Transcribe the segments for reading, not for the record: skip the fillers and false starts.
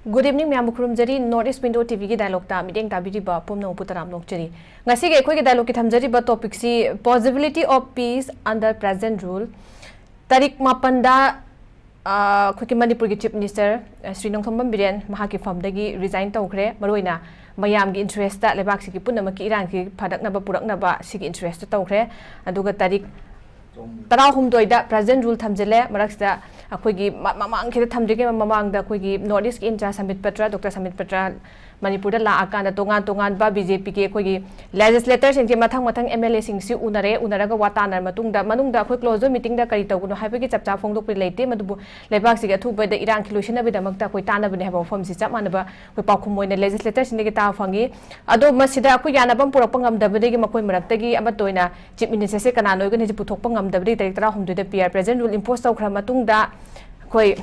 Good evening, Ma'am Kurumjari, Northeast Window TV ki dialogue ta meeting tabiriba pomna uputaram nokchari. Ngasi ge khoi ge dialogue ki thamjari ba topic si possibility of peace under present rule. Tarik mapanda khoi ki Manipur ki Chief Minister Sri Nongthambam Biren maha ki firm dagi resign tawkhre maroina mayam gi interest ta lebak si ki punama ki iran ki phadak na ba purak na ba si ki interest tawkhre aduga tarik Tara humdoida present rule thamjele maraksta akhoi mamang khida thamjege mamang da akhoi Northeast in cha Samit Patra Dr. Samit Patra Manipur da la akana tongan ba BJP ke akhoi legislators in ke mathang MLA sing si unaraga watanar matungda manungda akhoi close meeting da kari tawguno haibagi chapcha phongdok pe leite madubu lebak si ga thuba da iran khiloshina be damakta akhoi tana bane haba form si chap manaba akhoi pakhum moina legislators in ke ta phangi ado masida akhoi yanabam purakpa ngamdabade gi makoi maraktagi amatoina chief minister se kana noi gani puthokpa Dabri Director Home to the PR present will impose Kramatung da Koi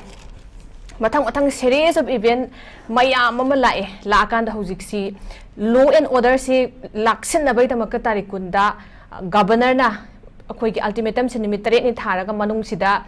Matang series of event Maya Mama La Kan the Hosiksi law and order say Laksin the Baita Makatari Kunda Governor na Koi ultimatum Sinimitare in Taraga Manung Sida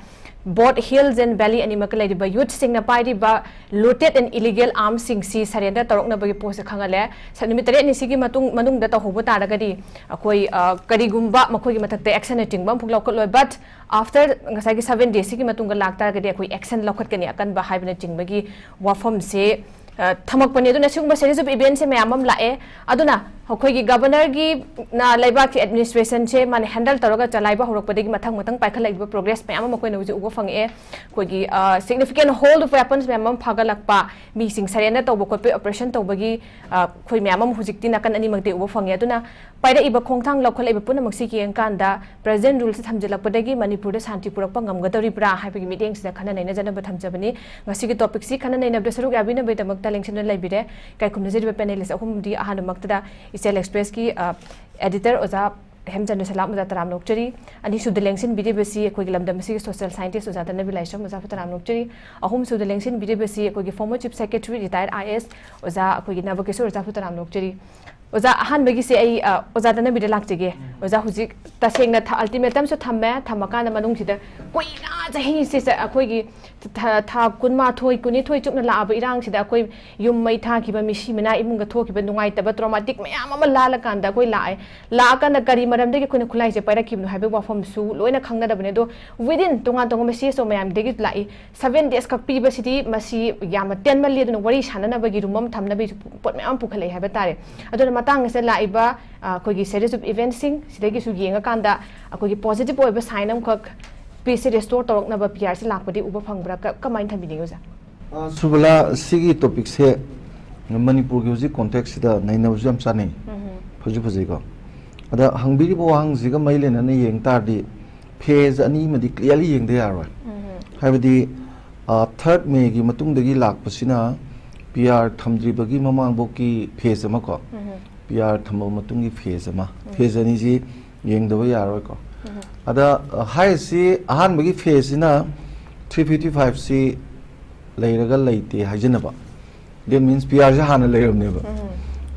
Both hills and valley and immaculate by youth sing na party ba looted and illegal arms sing si surrender tarok na bagi post khangale sanimitare ni sigi manung da ta hobo taragadi akoi karigumba makoi mathakte action ating bam phuklau khloi but after ngasai ki 7 days sigi matung ga lak taragadi akoi action lokhat kani akan ba haibna tingbagi wafam se thamak pani aduna singba series of events se mayamam lae aduna akhoi gi governor gi na laiba ki administration se mane handle taroga chalaiba horokpadegi mathang paikhalaiba progress mayam makoi na uji ugo fange koi gi significant hold of weapons mayam phagalakpa mi sing sarena tawbo khotpe operation tawbagi khoi mayam hujikti nakan ani magde ugo fange aduna paida iba khongthang lokholaiba punamak si ki engkanda president rules thamjalakpadegi manipur da shanti purakpa ngamgadori bra haibagi meeting sida khana naina jana ba thamjabani ngasi gi topic si khana naina bda saruk yabina be tamak election laibire kai khumna jeri panelist ahum di ahana maktada ICHEL Express ki editor oza HEMCHANDRA SALAM oza taram nokchari ani sudalengsin bidebasi koi lamdam si social scientist oza DHANABIR LAISHRAM oza taram nokchari ahum sudalengsin bidebasi koi former chief secretary retired IS oza koi NABAKISHORE oza taram nokchari oza ahan bagi se ai oza DHANABIR lakjege oza hujik tasengna ultimatum so thamme thamakana manung sida koi na jahi se akoi gi tha kunma thoi kuni thoi chukna la ba irang sida akoi yum mai tha ki ba misi mena imunga thoki ba nungai taba traumatic mayam ama la kanda koi la kana kari maram de koi khulai je paira ki nu habe wa form su loina khangna da bane do within tonga mesi so mayam de lai 7 days ka pi ba sidi masi yama 10 mal le do wari sanana ba gi rumam thamna be pot mayam pukhalai habe tare adona matang se la iba koi gi series of events sing sidagi su yenga kanda koi gi positive oiba sign am khak peace restore torok na ba PR se lakpadi uba phangbra ka main thambi oza SURBALA sigi topic se Manipur gi hoji context da naina jam chani phoji ko ada hangbiri bo hang jiga maile na ne yeng tar di phase ani madi clearly yeng de yarwa habidi 3rd May gi matung dagi lakpasina PR thamdri bagi mamang bo ki phase ma ko PR thambo matung gi phase ma phase ani ji yeng da ba yarwa ko ada high si ahan bagi phase na 355 si leiraga leite hajenaba that means PR ja hana leiramne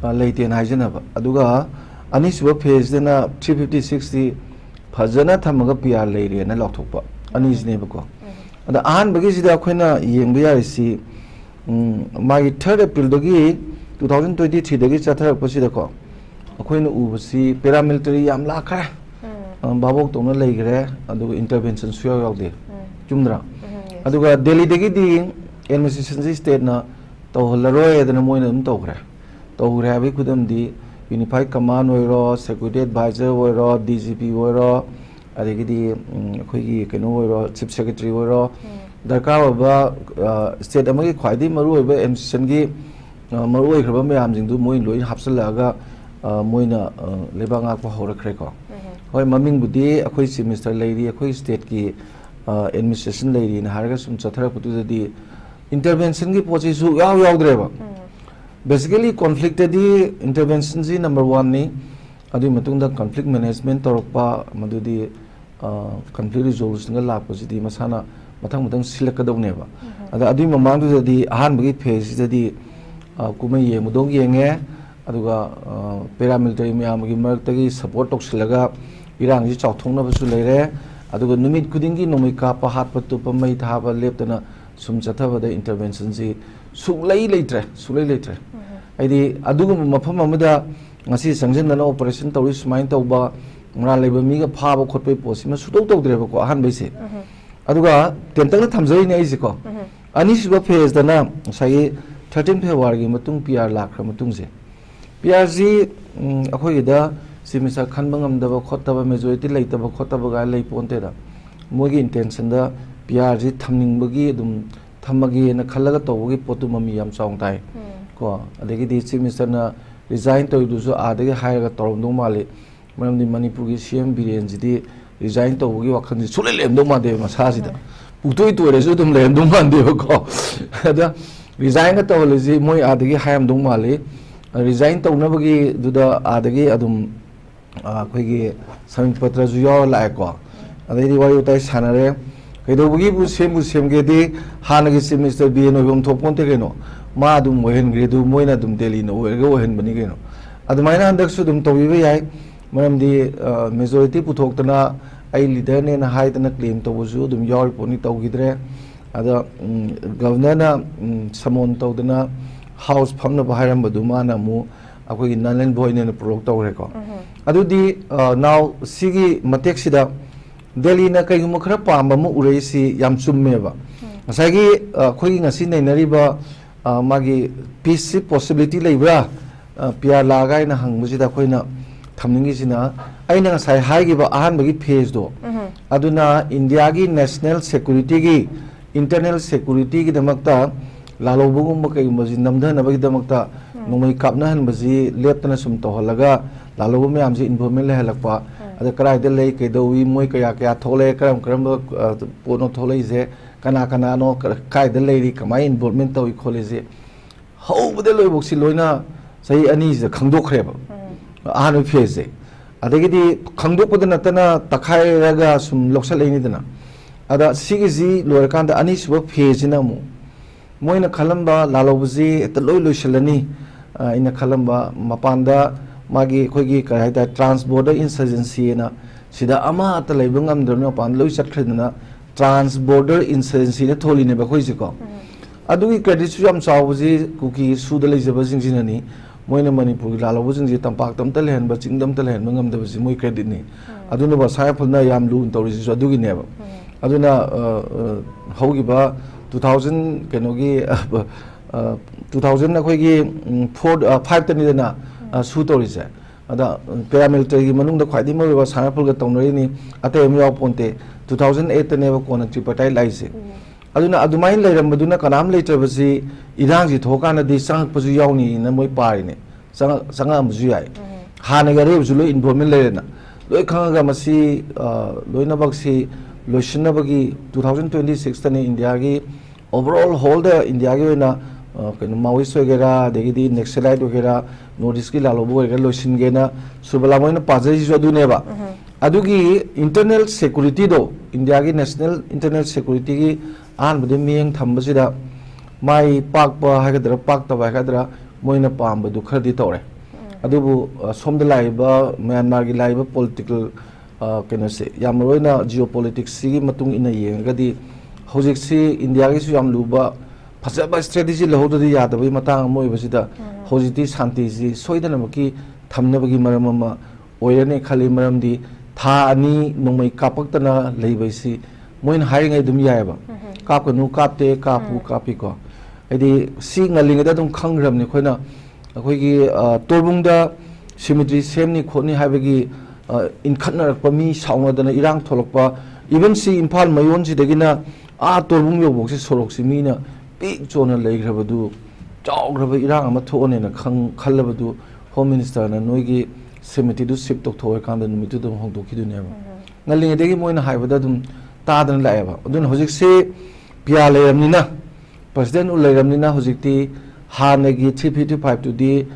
ba leite na hajenaba aduga ani suba phase na 356 di phajana thamaga PR leire na lokthokpa ani jne ba ko ada ahan bagi sida khoina yengba yari si magi 3rd April dagi 2023 dagi chathar pasida ko khoina ubasi paramilitary yam lakhra babok tongna leigre adu intervention suya yaude chumdra aduga Delhi dagi di administration state na tawhlaroi adana moina tawkhre abi khudam di unified command oiro security advisor oiro DGP oiro adagi di khoi gi keno oiro chief secretary oiro darkar ba state amagi khwaidi maru oiba administration gi maru oi khaba mayam jing du moi loi hapsalaga moina lebanga ko horakre ko hoi maming budi akhoi chief minister leiri akhoi state ki administration leiri na harga sum chathara putu di intervention ki pochi su yaw dreba basically conflict di intervention ji number 1 ni adu matung da conflict management torpa madudi conflict resolution ga la pochi di masana matang silak kadau neba ada adu mamang du di ahan bagi phase di kumai ye mudong yenge aduga paramilitary myam gi marak support toksilaga irang ji chawthongna basu leire aduga numit kudingi nomika pahat patu pamai thaba leptana sum chathabada intervention ji सुलई लेट्रे आइदी अदुगुम मफम अमदा ngasi sangjandana operation tawri sumain tawba mra leba mi ga phaba khotpai posi ma sutau tawdreba ko ahan baise aduga tentang thamjai nei ji ko ani siba phase dana sai 13 February gi matung PR lakhra matung je PR ji akhoi da simisa khanbangam daba khotaba majority leitaba khotaba ga lei ponte da mogi intention da PR ji thamning bagi dum thamagi na khallaga tawgi potu mami yam chong tai ko adegi di simisa na resign to do so adage hire torom do male manam di manipur gi CM biren ji resign to gi wakhan ji sule lem do ma de ma sa ji da putoi to re so dum lem do ma de ko da resign to le ji moi adage hayam do male resign to na bagi du da adage adum khoi gi saming patra ju yo la ko adai di wayu tai sanare kai do bagi bu sem ge di hanagi semester bi no bom thopon te ge no ma dum mohen gredu moina dum Delhi no ergo ohen bani ge no adumaina andak su dum tobi be yai maram di majority puthok tana ai leader ne na hai tana claim to bu dum yor poni to gidre ada governor na samon to dana house phamna baharam badu mana mu akoi nalan boy ne pro to re ko adu di now sigi matek sida Delhi na kai mu khara pamba mu urei si yam chumme ba asagi khoi ngasi nei nari ba magi peace possibility leibra pia lagai na hangbuji da khoina thamningi sina aina sai hai gi ba ahan bagi phase do aduna India gi national security gi internal security gi damakta lalobugum ba kai maji namdhana bagi damakta nomai kapna han baji leptana sum to halaga lalobum me amji involvement le halakpa ada karai de lei ke do wi moi kaya kaya thole karam pono thole je kana no kai de lei kamai involvement to college how bade loi boxi loina sai ani je khangdok khreba ahanu phase adagi di khangdok pod natana takhai raga sum loksal leini dana ada sigi ji loi kan da ani suba phase na mu moina khalamba lalobuji et loi loisalani ina khalamba mapanda magi khoigi kai da trans border insurgency na sida ama ta leibangam dorno pan loi chakhredna trans border insurgency ne tholi ne ba khoi jiko adugi credit su am sawji kuki su da leijaba jingjina ni moina manipur gi lalo bujing ji tampak tam tal hen ba chingdam tal hen mangam da ji moi credit ni aduna ba sai phulna yam lu tori ji adugi ne ba aduna hogi ba 2000 kenogi 2000 na khoi gi 4 5 tani na su tori je ada paramilitary gi manung da khwadi mo ba sai phul ga tonori ni ate em yaw ponte 2008 tane ba kona tripartite laise aduna adumain leiram baduna kanam leitrabasi irang ji thoka na di sang pasu yawni na moi pari ne sanga amju yai hana ga re lo involvement leirena loi khanga masi loina baksi loishna bagi 2026 tane India gi overall whole the India gi na Maoist wagera degi di Naxalite wagera Northeast ki lalobu wagera loishin ge na SURBALA moina pajai ji adu ne ba adugi internal security do India gi national internal security gi an bade mieng thambasida mai pak pa hagadra pak ta hagadra moina pamba du khadi tore adubu somda laiba Myanmar gi laiba political kena se yamroina geopolitics gi matung ina yengadi hojik si India gi su yam luba phasaba strategy lehodadi yadabai matang moi basida hojiti shanti ji soidana maki thamnabagi maramama oirane khali maramdi tha ani nomai kapaktana leibaisi moin hiring dum yaiba kapkanu kapte kapu kapiko edi si ngalinga dum khangram ni khoina akhoi torbungda symmetry semni khoni habagi inkhatna rakpa mi saungadana irang tholokpa even si imphal mayon ji degina torbung yo boksi sorok si mina big chona leigrabadu chawgraba irang ama thone na khallabadu home minister na noigi symmetry du ship tok thoy kanda numitu dum hong dokhi du neba ngalinga degi moina haibada dum tadan laeba adun hojik se pia leramnina president uleramnina hojikti hanagi 355 to di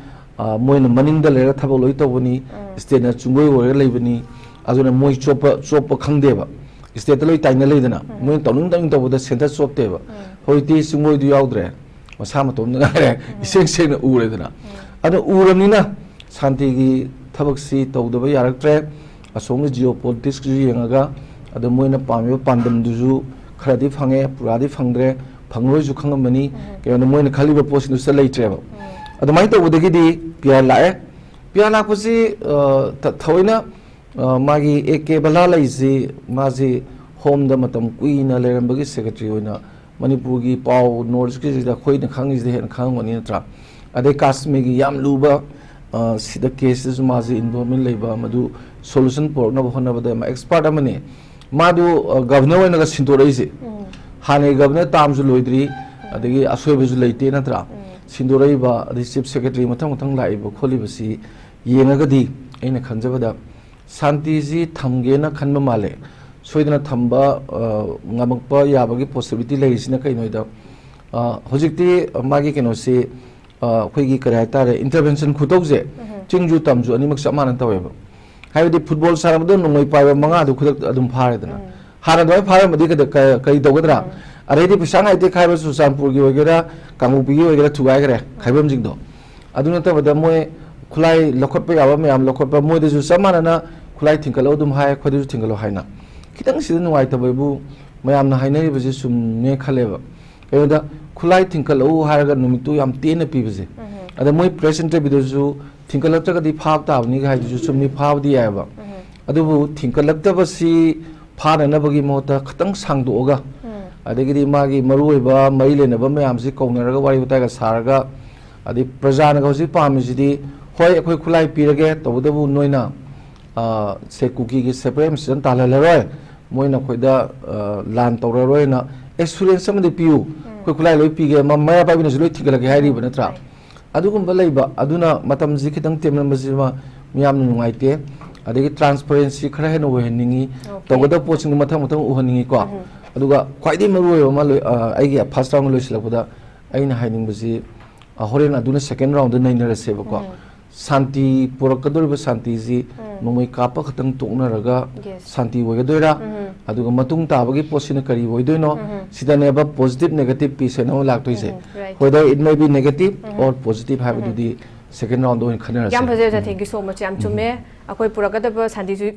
moina maning da lera thabo loi tawani state na chungoi wore leibani aduna moi chopa khangdeba state loi taina leidana moi tonung tawda center chopteba hoiti chungoi du yaudre masama tom na re iseng seng na uredana adu uramnina shanti gi thabaksi tawdaba yaraktre asong geopolitics ju yengaga adu moina pamiba pandam duju kharadi phange puradi phangdre phangoi khangam mani ke na moina khali ba post nu sa lei treba adumai to budagi di pia lae pia la ko si thoina magi ek bala lai ji maji home da matam kuina leram bagi secretary oina manipur gi pau north ki da khoi na khang ji hen khang wani na tra ade kasme gi yam luba sida cases maji involvement leiba madu solution por na bhona bada ma expert amani madu governor oina ga sindorei ji hane governor tam ju loidri adegi asoi beju leite na tra sindorei ba adi chief secretary mathang mathang lai ba kholi basi yenga ga di aina khanjabada santi ji thamge na khanba male soidana thamba ngamakpa yabagi possibility leisina kai noida hojikti magi keno se khoigi karata re intervention khutokje chingju tamju animak samana taweba haibadi football sarabdo nongoi paiba manga du khudak adum phare dana hara doi phare madi ka kai dogadra aredi pisang aite khaiba susanpur gi wagera kamupi gi wagera thugai gare khaibam jingdo aduna ta bada moy khulai lokhot pa yawa mayam lokhot pa moy de su samana na khulai thingkalo dum hai khodi thingkalo haina kitang sida nuai ta bu mayam na hainai bje sum ne khaleba eoda khulai thingkalo haraga numitu yam tena pi bje ada moy present bi su thingkalo ta ga di phab ta ni ga ju sum ni phab di ya ba adu bu thingkalak ta basi phana na bagi mota khatang sangdo ga adegi magi maru ba mai le na ba mayam si kaunaraga wari butai ga saraga adi praja na ga si pami si di hoi akhoi khulai pirage tobudabu noina se kuki gi separate mission tala le roi moina khoida lan tawra roi na experience sam de piu khoi khulai loi pige ma maya ba bina loi thigala ge hairi bana tra adugum ba leiba aduna matam ji khitang temna majima miyam nu ngaite adegi transparency khara hena we ningi tawada poching mathang mathang uhaningi ko aduga khwaidi maru ma loi aigi first round loi silakda aina haining basi horen aduna second round na ina reseba ko santi purakador ba santi ji nomoi kapa khatang tokna raga santi woigadoira aduga matung tabagi posina kari woidoino sidane ba positive negative piece no laktoise whether it may be negative or positive have to the second round on khanara yam bhaje thank you so much yam chume akoi purakador santi ju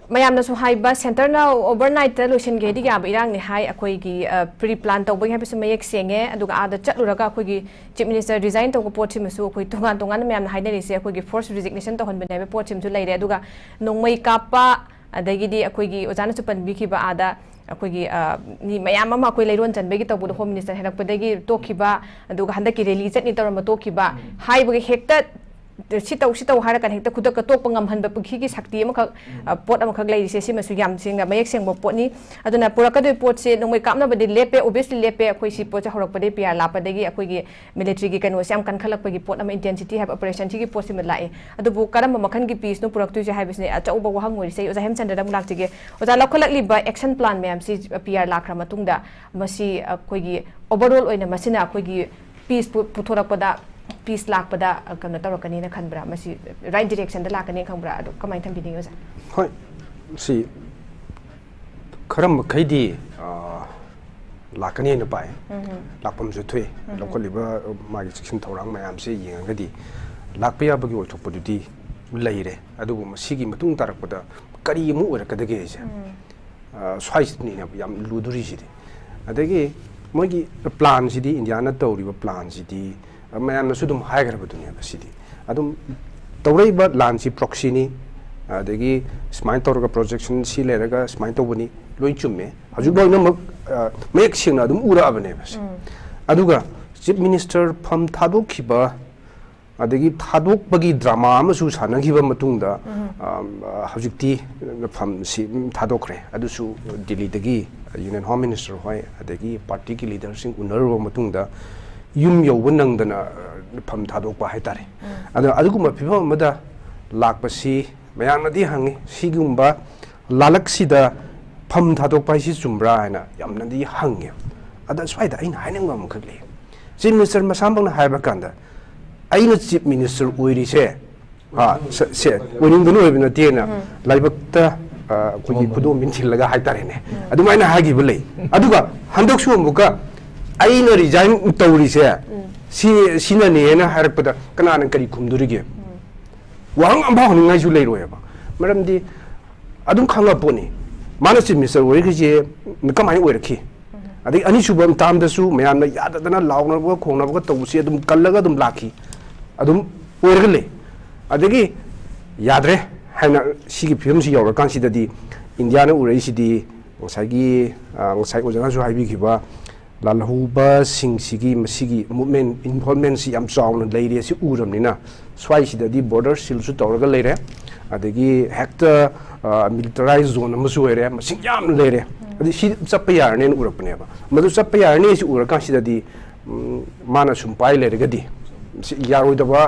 mayamna su haiba center na overnight ta lotion ge diga ba irang ni hai akoi gi pre plan to bang habi mayek senge aduga ada chatluraga akoi gi chief minister resign to ko pochi masu akoi tongan tongan mayamna haina ri se akoi gi force resignation to hon bene be pochim su leire aduga nongmai kapa adagi di akoi gi ojana su pan bi ki ba ada akoi gi ni mayam ma akoi leiron chan be gi to bu home minister herak padagi to ki ba aduga handa ki release ni tarama to ki ba hai bu hekta sitau hara kan hekta khudak tok pangam han ba pukhi ki sakti am khak pot am khak lai se si masu yam singa mayek seng bo pot ni aduna puraka de pot se nongmai kapna ba de lepe obviously lepe khoi si pot cha horok pa de pr la pa de gi akoi gi military gi kan wasam kan khalak pa gi pot am intensity have operation chi gi pot si ma lai adu bu karam makhan gi piece no purak tu je hai bisne a chau ba wa hangoi se oja hemchandra dam lak chi ge oja lokholak li ba action plan me am si pr la khra matung da masi akoi gi overall oina masina akoi gi piece putorak pa da peace lak pada kana tarakani na khanbra masi right direction da lakani khambra adu kamai tham bini oja hoi si kharam khaidi lakani na pai lakpam ju thwe lokoliba magi section thorang mayam se yengadi lakpaya bagi othopududi leire adu masigi matung tarakpada kari mu orakadage je swais ni na yam luduri ji adagi mogi plan ji di india na tawriba plan ji di mayam na sudum haigar badunia basidi adum tawreiba lan si proxy ni adagi smile tawraga projection si leraga smile tawbani loi chumme haju boy na mek sing adum ura abane bas aduga chief minister pham thadok khiba adagi thadok bagi drama amasu sanagiba matungda hajukti pham si thadokre adusu delhi dagi union home minister hoi adagi party ki leaders sing unarwa matungda yum yobu nangdana pham thadokpa haitare aduguma phibam amada lakpasi mayamnadi hangi sigumba lalaksida pham thadokpa si chumbra haina yamnadi hangi ada swaida aina hainangba mukhle chief minister masambang haiba kanda aina chief minister oiri se ha se oring dunu obina tiena laibakta kuji kudo minchilaga haitare ne adumaina hagi bulai aduga handoksu muka aina resign tawri se si na ne na harpada kana kari khumdurige wang amba honingai ju leiroyaba maramdi adum khanga poni manasi misal oiri je kamai oirki adai ani subam tam da su mayam na yada dana launa ba khona ba tawsi adum kallaga adum lakhi adum oirgale adagi yadre haina sigi film si yaura kan sidadi India na urei sidi ngosagi ngosai ojana su haibi khiba lalhuba sing sigi masigi movement involvement si am chawn leire si uramnina swai sidadi border sil su tawraga leire adagi hector militarized zone amasu oire masing yam leire adi si chappa yarne urapne ba madu chappa yarne si urakan sidadi mana sumpai leire gadi si yaroi da ba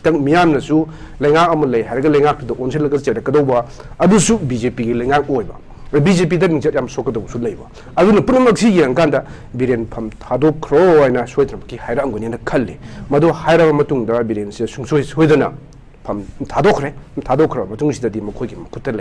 tang miyam na su lenga am le harga lenga to onsil ga cheda kadoba adu su BJP gi lenga oiba BJP da ming jam so kado su leiba adu na purumak si yang kanda biren pham thado khro aina soitram ki haira angoni na khalli madu haira matung da biren se sungsoi soidana pham thado khro matung si da di mokoi gi mukutta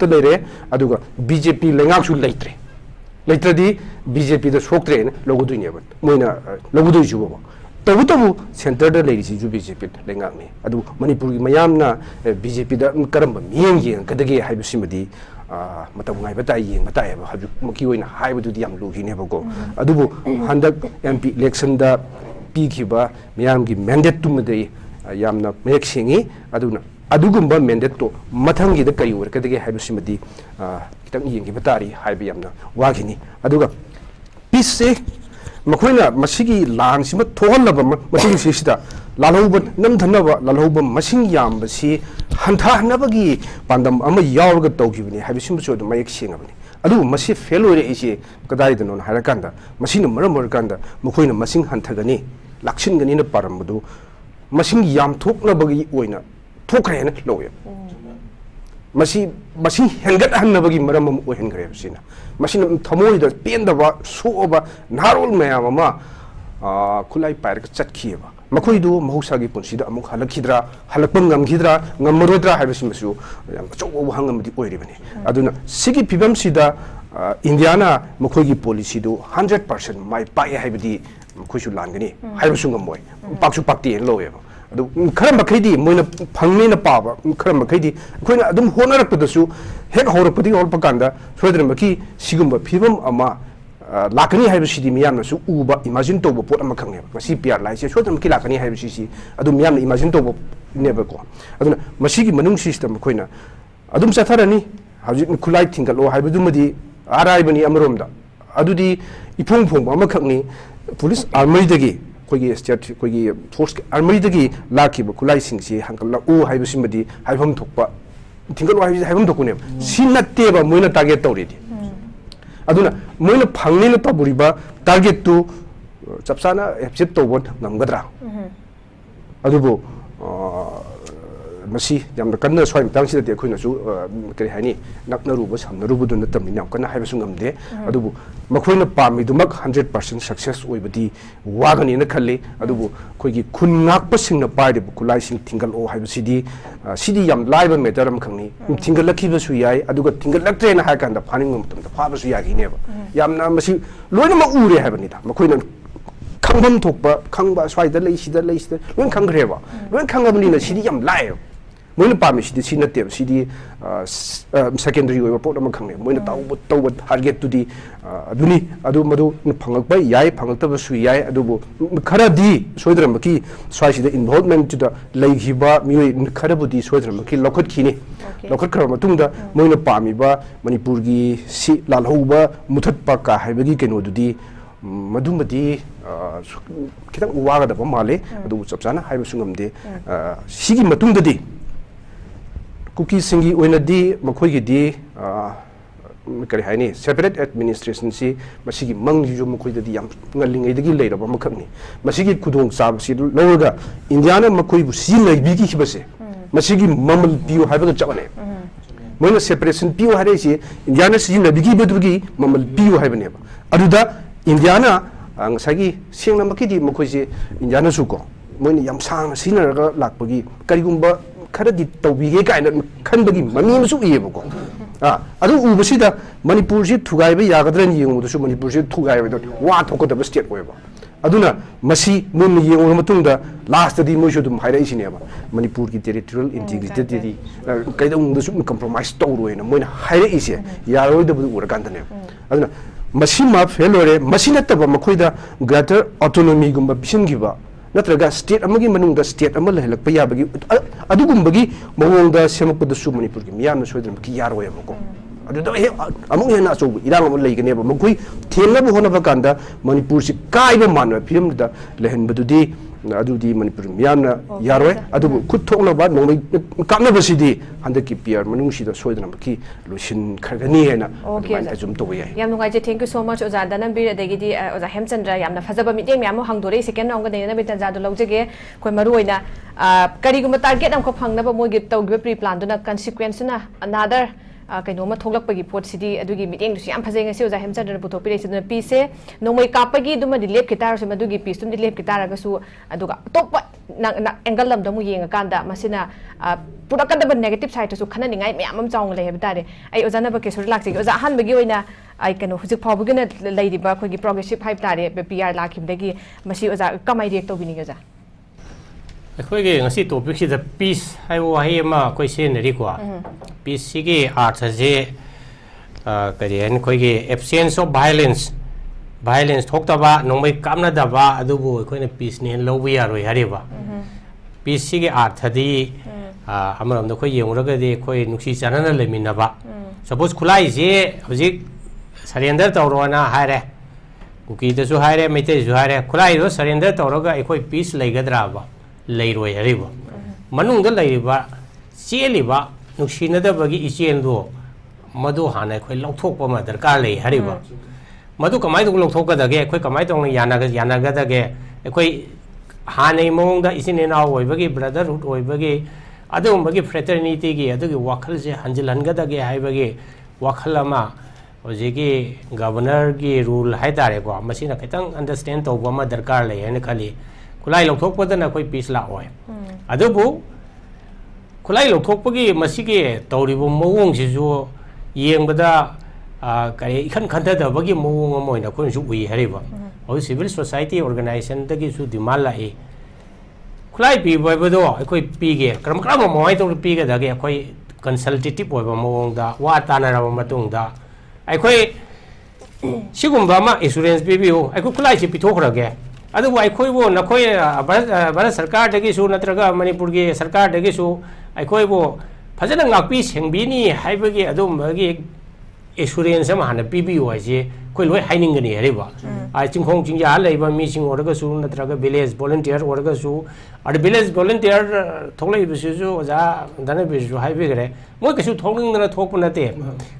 leire aduga BJP lenga su leitre di BJP da soktre logo du neba moina logo du jubo tabu center da lady si BJP lenga me adu Manipur gi mayam na BJP da karamba miyeng yeng kadage haibu simadi matam ngai batai yeng batai ba haju maki oina haibu du yam lu gi ne ba ko adubu handak MP election da pi khiba miyam gi mandate tum de yamna mek singi aduna adugumba mandate to mathang gi da kai ur kadage haibu simadi kitang yeng gi batari haibu yamna wa gini aduga peace makoina masigi lang sima thohallaba masing sisida lalhauba namthanaba lalhauba masing yamba si hanthanabagi pandam ama yawrga tawgibani habisim so do mayek singabani adu masi fail ore isi kadai dano harakanda masina maramor kanda makoina masing hanthagani lakshin gani na parambu masing yam thoknabagi oina thokre na loye masi hengat hannabagi maramam ohengre sina masina thamoi da pendaba soba narol mayam ama khulai pair ka chatkhiyeba makhoi du mahusagi punsi da amuk halakhidra halakpam ngamkhidra ngamrodra haibasimasu yam chobo hangamdi oiribani aduna sigi pibam sida indiana makhoi gi policy du 100% mai pai haibadi makhoi su langani haibasu ngamoi paksu pakti loyeba adu kharam bakhaidi moina phangni na paba kharam bakhaidi koina adum honarak padasu hek horakpadi holpakanda soidram baki sigumba phibam ama lakani haibu sidi miyam na su uba imagine to pot ama khangne masi piar lai se soidram ki lakani haibu sisi adum miyam na imagine to never ko aduna masigi manung system koina adum satharani hauji khulai thingalo haibu dumadi araibani amromda adudi ipong phong ama khangni police army dagi koigi state koigi force army dagi lakiba khulai singsi hankala u haibu simadi haibam thokpa tinggal haibu haibam thokune sinatte ba moina target tawridi aduna moina phangni na taburiba target tu chapsana exit tawbon namgadra adubo masi yamna kanna swai tang sida de khoina su kari hani nakna ruba samna rubu dun tamni nam kana haiba sungamde adubu makhoina pami dumak 100% success oibadi wagani na khalle adubu khoigi khunnak pasingna paide kulai sing tingal o haiba sidi yam laiba matter am khangni tingal lakhiba su yai aduga tingal laktre na ha kanda phaning mutum da phaba su yagi neba yamna masi loina ma ure haibani da makhoina khangam thokpa khangba swai da leisida loin khangreba loin khangabni na sidi yam lai moina pami sidi sinate sidi secondary oiba pot ama khangne moina taw target to di aduni adu madu phangakpa yai phangakta su yai adubu kharadi soidram ki swai sida involvement to the leigiba mioi kharabudi soidram ki lokot khini lokot khara matungda moina pami ba manipur gi si lalhouba muthatpa ka haibagi keno dudi madumadi kitang uwaga da male adu chapchana haiba sungamde sigi matungdadi cookie singi oinadi makhoi di kari haini separate administration si masigi mangju makhoi di yam ngalingai dagi leiraba makhakni masigi khudong sab si loga indiana makhoi bu si leibi ki hibase masigi mamal piu haiba chapane moina separation piu hare si indiana si leibi ki bedugi mamal piu haiba neba aduda indiana ngasagi singna makidi makhoi si indiana suko moina yam sang sinaraga lakpagi karigumba kharadi tawbige kaina khanbagi mami masu yebako adu ubasida manipur si thugai ba yagadran yengudu su manipur si thugai ba wa thokoda ba state oiba aduna masi mun yengu matungda last di mo sudum haira isine ba manipur ki territorial integrity di kaida ung su compromise tawroina moina haira ise yaroi da bu ura kandane aduna Masima failure, Masinata Makoida, greater autonomy gumba Bishingiba, Natraga state amagi manung the state amal like Payabagi, Adugumbagi, Mawonga, Semaku the Sumani Purgim, Yam, Sweden, Kiaro Yamako. Among Hena so Iran Lake and Neighbor Mokui, Taylor Honavaganda, Manipur, Kaiba Mana, Pim the Lehen Badudi. Adu di Manipur Miana Yarwe adu could talk about no Kanabasidi and the Kipier Manushi the Sweden Maki Lucian Kargani and Azum Toya. Yamuaji, thank you so much, Oza DHANABIR, Degidi, Oza HEMCHANDRA, Yamna Fazaba meeting, Yamu Hangdore, second on the Nabitanzado Logage, Quemaruina, Kariguma target and Kopang never more get to pre plan to consequence another. Kainoma tholakpagi pot sidi adugi meeting si am phajeng ase oja HEMCHANDRA puthokpire siduna pise nomoi kapagi duma di lep kitar se madugi piece tum di lep kitar ga su aduga top angle lam damu yenga kanda masina purakada negative side su khana ningai myam am chawng le hebtare ai oja NABAKISHORE lakse oja han bagi oina ai kano hujik phawbugina leidiba khogi progressive hype tare PR lakhimdagi masi oja kamai react tobini oja अखोगे ngasi topic si the peace hai wahi ma koi se nari kwa peace sigi art je karian khoige absence of violence thokta ba nongmai kamna da ba adubu khoine peace ne lobi yaroi hariba peace sigi art thadi amaram da khoi yengraga de khoi nuksi chanana lemina ba suppose khulai je hojik surrender tawrona haire kuki da su haire mete su haire khulai ro surrender tawraga khoi peace leigadra ba Leiroi Hariba. Manung the Laiba, Cieliba, Nushina the Bagi Ichendo, Madu Hana, quite Lotopa Mother Kali Hariba. Madu Kamai Lotoka the gay, quick Kamai only Yanaga the gay, a quite Hane Monga is in our Bagi brotherhood or Bagi, Adum Bagi fraternity, Adu Wakals, Hanjelanga the gay, Hibagi, Wakalama, Ozigi, Governor Gi rule Haidarego, Machina Katang understand of Mother Kali and Kali. Kulai Lotok na koi peace la oi. Adubu Kulai Lokopagi Masiki Toribu Mong Sisu Yeng Bada Kan Kanta the Bagi Mong Moina Kunsu we Hariba. Or civil society organization the Gisu Dimala e. Kulai Pi Bodo, a quite pig, Kramkrama Moito Piga the quite consultative over Mong da Watana Matunda. I quite Shigumbama insurance BBO, I could Kulai Pitoka again. Otherwise, Koibo, Nakoya, Bara Sarkar, the Gisu, Natraga, Manipurgi, Sarkar, the Gisu, I Koibo, Pazan Lapis, Hengbini, Hibagi, Adum, Bagi, Assurance, and a PBO, I say, Quilway hiding in the river. I think Hong Jinja, labor missing Orgasu, Natraga village volunteer, Orgasu, or the village volunteer, Toli Bisu, DHANABIR, Hibigre, Mokasu talking the Topunate,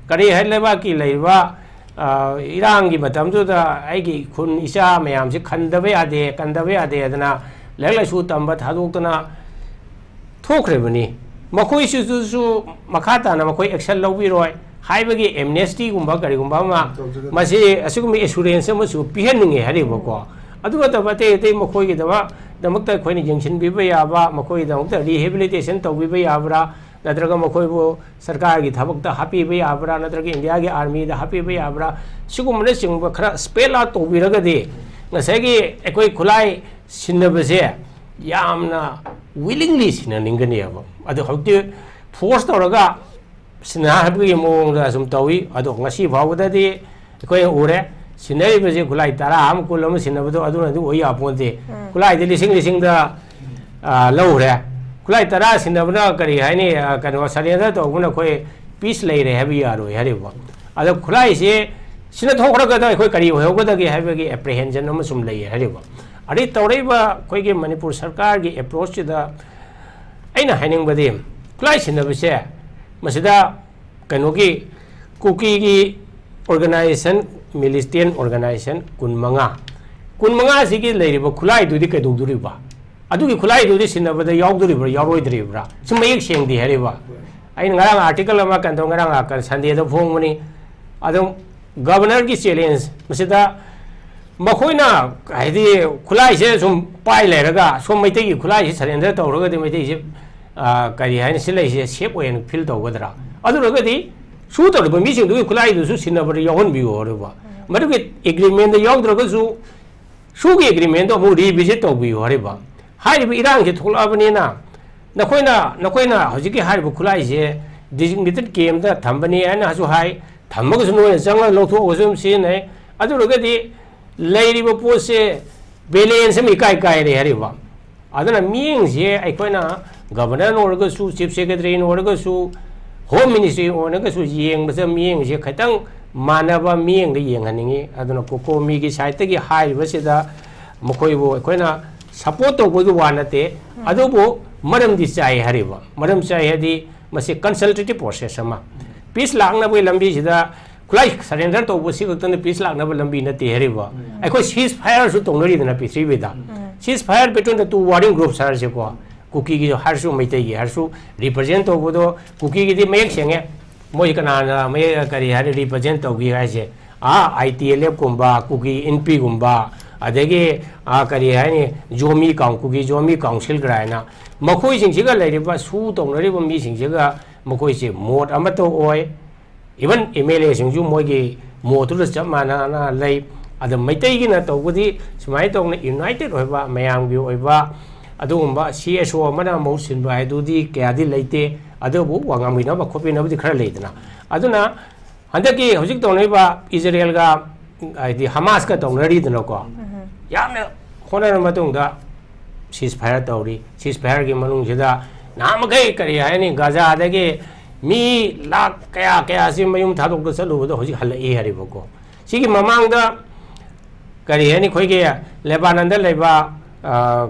Kari Hadlevaki, Leva. Irangi Batamdu the Agi Kun Isha Mayam, Kandavea de Adana, Lela Shutam, but Hadutana Talk Revenue. Makoi Suzu Makata, Namakoi Excel Lobiroi, Hibagi, Amnesty, Umbakari, Umbama, Masi, assuming assurance, Masu, Pianing a Hariboko. Aduata Bate, Makoi, the Mukta Queen Junction, Bibaya, Makoi, the rehabilitation to Bibaya. Nadraga Makoibo, Sarkagi, Tabukta, Happy Bay Abra, Nadraga India Army, the Happy Bay Abra, Sukumanising, spell out to Viragadi, Nasegi, Equi Kulai, Sinabase, Yamna, willingly Sinaningania. At the Hotel, forced Oraga, Sinahabi Mong, some Tawi, Adok Nasi Vavadi, Equi Ure, Sinari Kulai Taram, Kulam, Sinabado, Aduna, Uya Ponte, Kulai, the listening the Laura. Kulai Taras in the Bunakari, Hani, can was Sarenda or Bunakoi, peace lady heavy arrow, Haribo. Other Kulai say, Sinatoka, Quakari, Hogagi, heavy apprehension, no some lay, Haribo. Arita Reva, Quake Manipur Sarkar, approach to the Aina Henning with him. Kulai in the Visha, Masida, Kanogi, Cookie organization, Milistian organization, Kunmanga. Kunmanga Siki lady, but Kulai do the Kaduriba. Adu Kulai do this in the Yogduriba, Yoroi, some make shame the Hariba. I know an article of Macantonga, Sunday the Fomoni, Adam Governor Giselians, Masida Makoina, I did Kulai says some pile, so may take you Kulai surrender to Rogadimation, Karihan Silla, shape and filled over. Other Rogadi, shoot or the mission to Kulai to Susin over your own view or river. But with agreement, the young Drogazu, Sugi agreement of who revisit of you or river. High Iran get whole Avenina. Nakoina, Hojiki Haribu Kulai, designated game the Tambani and Azu High, Tamagas no and Zanga Loto Ozum Sine, अदुरगदी लेरिबो पोसे balance में काय रे हरिबा अदना मींग से अखोना governor ओरगसु chief secretary ओरगसु होम मिनिस्ट्री ओरगसु येंगबसे मींग से खतंग मानबा मींग दे येंगहनिंगी अदना कोकोमी की साइड तगी हाइबसेदा मखोइबो अखोना सपोर्ट तोबो वानते अदुबो मरम दि चाइ हरिबा मरम चाइ हदि मसे कंसल्टेटिव प्रोसेस अमा पीस लांगनबो लंबी सिदा खुलाई सरेंडर तोबो सिगतन पीस लांगनबो लंबी नते हरिबा अखो सीज फायर सु तोंगनरी दना पृथ्वीदा cease fire between the two warring groups हरसे को कुकी की हरसु मैते की हरसु रिप्रेजेंट तोबो कुकी की मेक सेंगे मोय कनाना मे करी हरि रिप्रेजेंट तोगी हाइसे ITLF कुंबा कुकी NP कुंबा अदगे करी हानि जोमी कुकी जोमी काउंसिल ग्राइना मखोई सिंगसिगा लेरिबा सु तोंगनरिबो मी सिंगसिगा मखोई से मोड अमतो ओय इवन MLA सिंगजु मोयगी मोतुल चमाना ना लई अद मैतैगी ना तौबदी सुमाय तौना यूनाइटेड होइबा मयांगी होइबा अदुगुंबा CSO अमना मौसिनबा हाइदुदी कयादी लैते अदबु वांगामिनबा खोपिनबदी खरा लेदना अदुना हंदकी हौजिक तौनैबा इजराइल गा आइदि हमास का तौनरीदनको यामना होनर मतुंगदा सीज फायर तौरी सीज फायर की मनुंगसिदा नामखै करी हायनि गाजा दगे मी लाख कया कया से मयुम थादोक चलुबदो हौजिक हल्लई हरिबको सिगी ममांगदा करी हायनि खोइगे लेबानन दा लेबा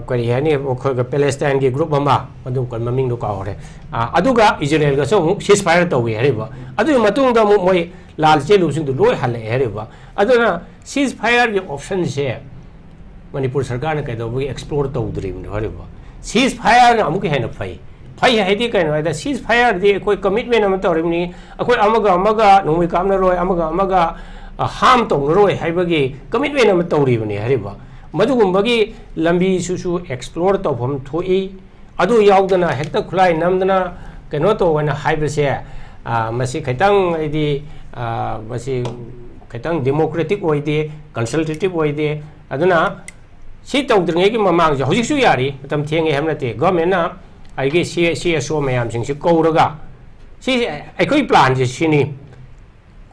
करी हायनि खोइगे पैलेस्टाइन की ग्रुप अमा मदु कन ममिंग दो कावरे अदुगा इजराइल गा सो सीज फायर तौवी हरिबा अदु मतुंगदा मोय लाल चेलुसिंग दु लोय हल्लई हरिबा अदुना सीज फायर की ऑप्शन से मणिपुर सरकार ने कहीं एक्सप्लोर तौद्रीब हरिबा सीज फायर अमुक हेन फै है कहीं सीज फायर दी कोई कमिटमेंट तौरीबनी अखोई नोंमै कामनरोय हार्म तौनरोय हाइबगी कमिटमेंट तौरीबनी हरिबा मदुगुंबगी लंबी सुसु एक्सप्लोर तौफम थोई अदु यावदना हेक्ता खुलाई नमदना कनो तौवना हाइबसे मसी खैतंग आइदी मसी खैतंग डेमोक्रेटिक ओइदे कंसल्टेटिव ओइदे अदुना सी तौद्रिंगे की ममांग हौजिकसु यारी मतम थेंगे हमनते गवर्नमेंटना आइगे CSO मैम सिंग कौरगा सी अखोई प्लान से सिनी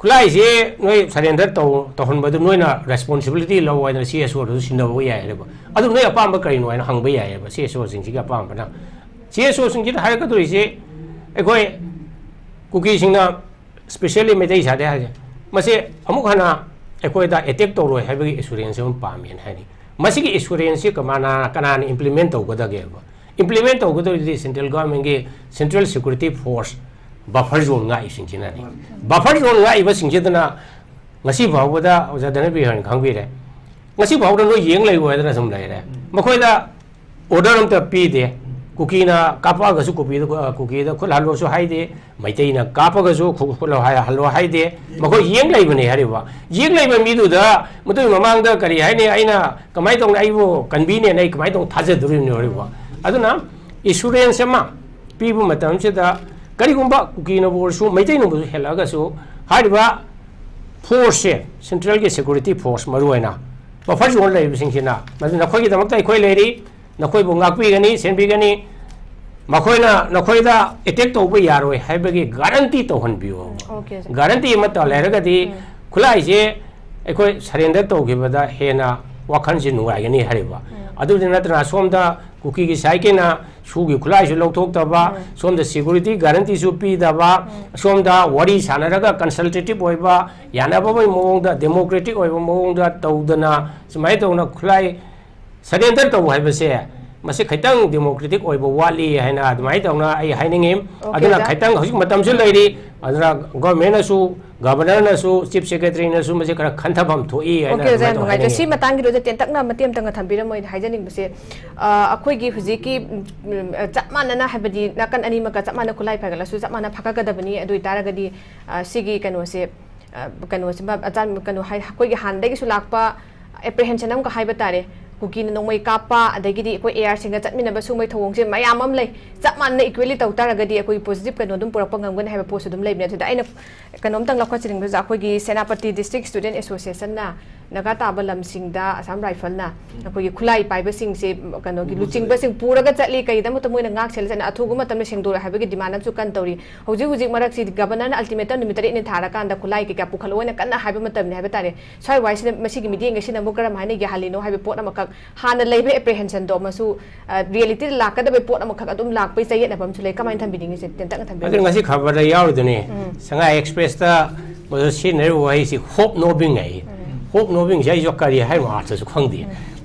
खुलाई से नोय सरेंडर तौहनबदु नोयना रेस्पॉन्सिबिलिटी लो वाइना CSO दु सिनबो यायरेबा अदु नोय अपाम करिनो वाइना हंगबे यायरेबा CSO सिंग सिगा अपामना CSO सिंग जिदा हाय कदुरि से अखोई कुकी सिंगना स्पेशली मेदै सादे हाजे मसे अमुक हना अखोइदा अटैक तौरोय हायबगी एश्योरेंस हम पामेन हायनि मसिगी एश्योरेंस कनान इम्प्लीमेंट तौगदगेबा इम्प्लीमेंट तौगदोदी सेंट्रल गवर्नमेंट के central security force buffer zone गा इसिंचिनानि बफर जोन गा इबा सिंचिदना ngasi bawda ojadana bi han khangbire ngasi bawda no yeng lai wadana sum lai re makhoida order am ta pi de kuki na kapa ga su kuki da khul halo su hai de maitai na kapa ga su khul halo hai de makhoi yeng lai bane hariba yeng lai ba mi du da mutu mamang da kari hai ne aina kamai tong ai bo convenient ai kamai tong thaje duri ne hariba aduna insurance ma pi bu matam se da kari gumba kuki na bo su maitai no bu hela ga su hariba force central के security force मरुआना buffer zone ले बिसिंगसिना मदु नखोई की दमकता इखोई लेरी नखोई बु ngakpi gani senbi gani मखोइना नखोइदा attack तौबो यारोय हाइबगी guarantee तौहनबियो गारंटी मत लेरगदी खुलाइसे इखोई सरेंडर तौगिबदा हेना वाखनसि नुगायगनी हरिबा अदुदि नत्रा सोमदा कुकी की साइकेना सुगी खुलाइसु लौथोक्तबा सोमदा सिक्योरिटी गारंटी सु पीदबा सोमदा वरी सानरगा कंसल्टेटिव ओइबा यानाबबै मोंगदा डेमोक्रेटिक ओइबा मोंगदा तौदना सुमाइ तौना खुलाई सरेंडर तौ हाइबसे मसे खैतंग डेमोक्रेटिक ओइबा वाली हैना अदुमाइ तौना आई हाइनिंगिम अदुना खैतंग हजि मतमसु लैरि अदुना गवर्नमेंट नसु गवर्नर नसु चीफ सेक्रेटरी नसु मसे खरा खंथफम थोई हैना ओके जय मंगाइ सी मतंग गिरो तेंतकना मतेम तंग थंबिरम मोइ हाइजनिंग बसे अखोइ गी हुजि की चमानना हाबदि नाकन अनि मका चमाना खुलाई फागलासु चमाना फाकागदबनी अदुइ तारगदि सिगी कनोसे अचान कनो हाइ कोइ गी हानदैगिसु लाकपा एप्रिहेंशन हम का हाइबा तारे कुकी नोंमै कापा अदगिदी अखोई एआर सिंगा चटमिनबा सुमै थोंगसे मयाम अम लै चप मानना इक्वली तौ तारगदी अखोई पॉजिटिव कनो दुम पुरप ngam हाइबा पोस्ट दुम लेबने थुदा अइना कनोम तंग लखो चिरिंग जा अखोई सेनापति डिस्ट्रिक्ट स्टूडेंट एसोसिएशन ना नगा ताबा लमसिंगदा असम राइफल ना अखोई खुलाई पाइबा सिंग से कनो की लुचिंगबा सिंग पूरगा चटली कइदम त मोइना ngak sel जना अथुगु मतम सिंगदोर हाइबा की डिमांड सु कन तौरी हौजी हौजी मरक सि गवर्नर अल्टीमेटम निमितरे ने थारा कांदा खुलाई के का पुखलोना कन्ना हाइबा मतम ने हाइबा तारे सय वाइस मसी की मीडिंग से नमु करम हाइने गे हालिनो हाइबा पोट अमक हाना लेबे एप्रीहेंशन दो मसु रियलिटी लाकदबे पोट अमक अदुम लाकपै चयेत नबम सुले कमाइन थम्बिदिंग से तेंतक थम्बि अगर ngasi खबर यावदने संगा एक्सप्रेस ता मो सिनर वही सि होप नोबिंग है होप नोबिंग से जो करी है वार्स सु खंगदि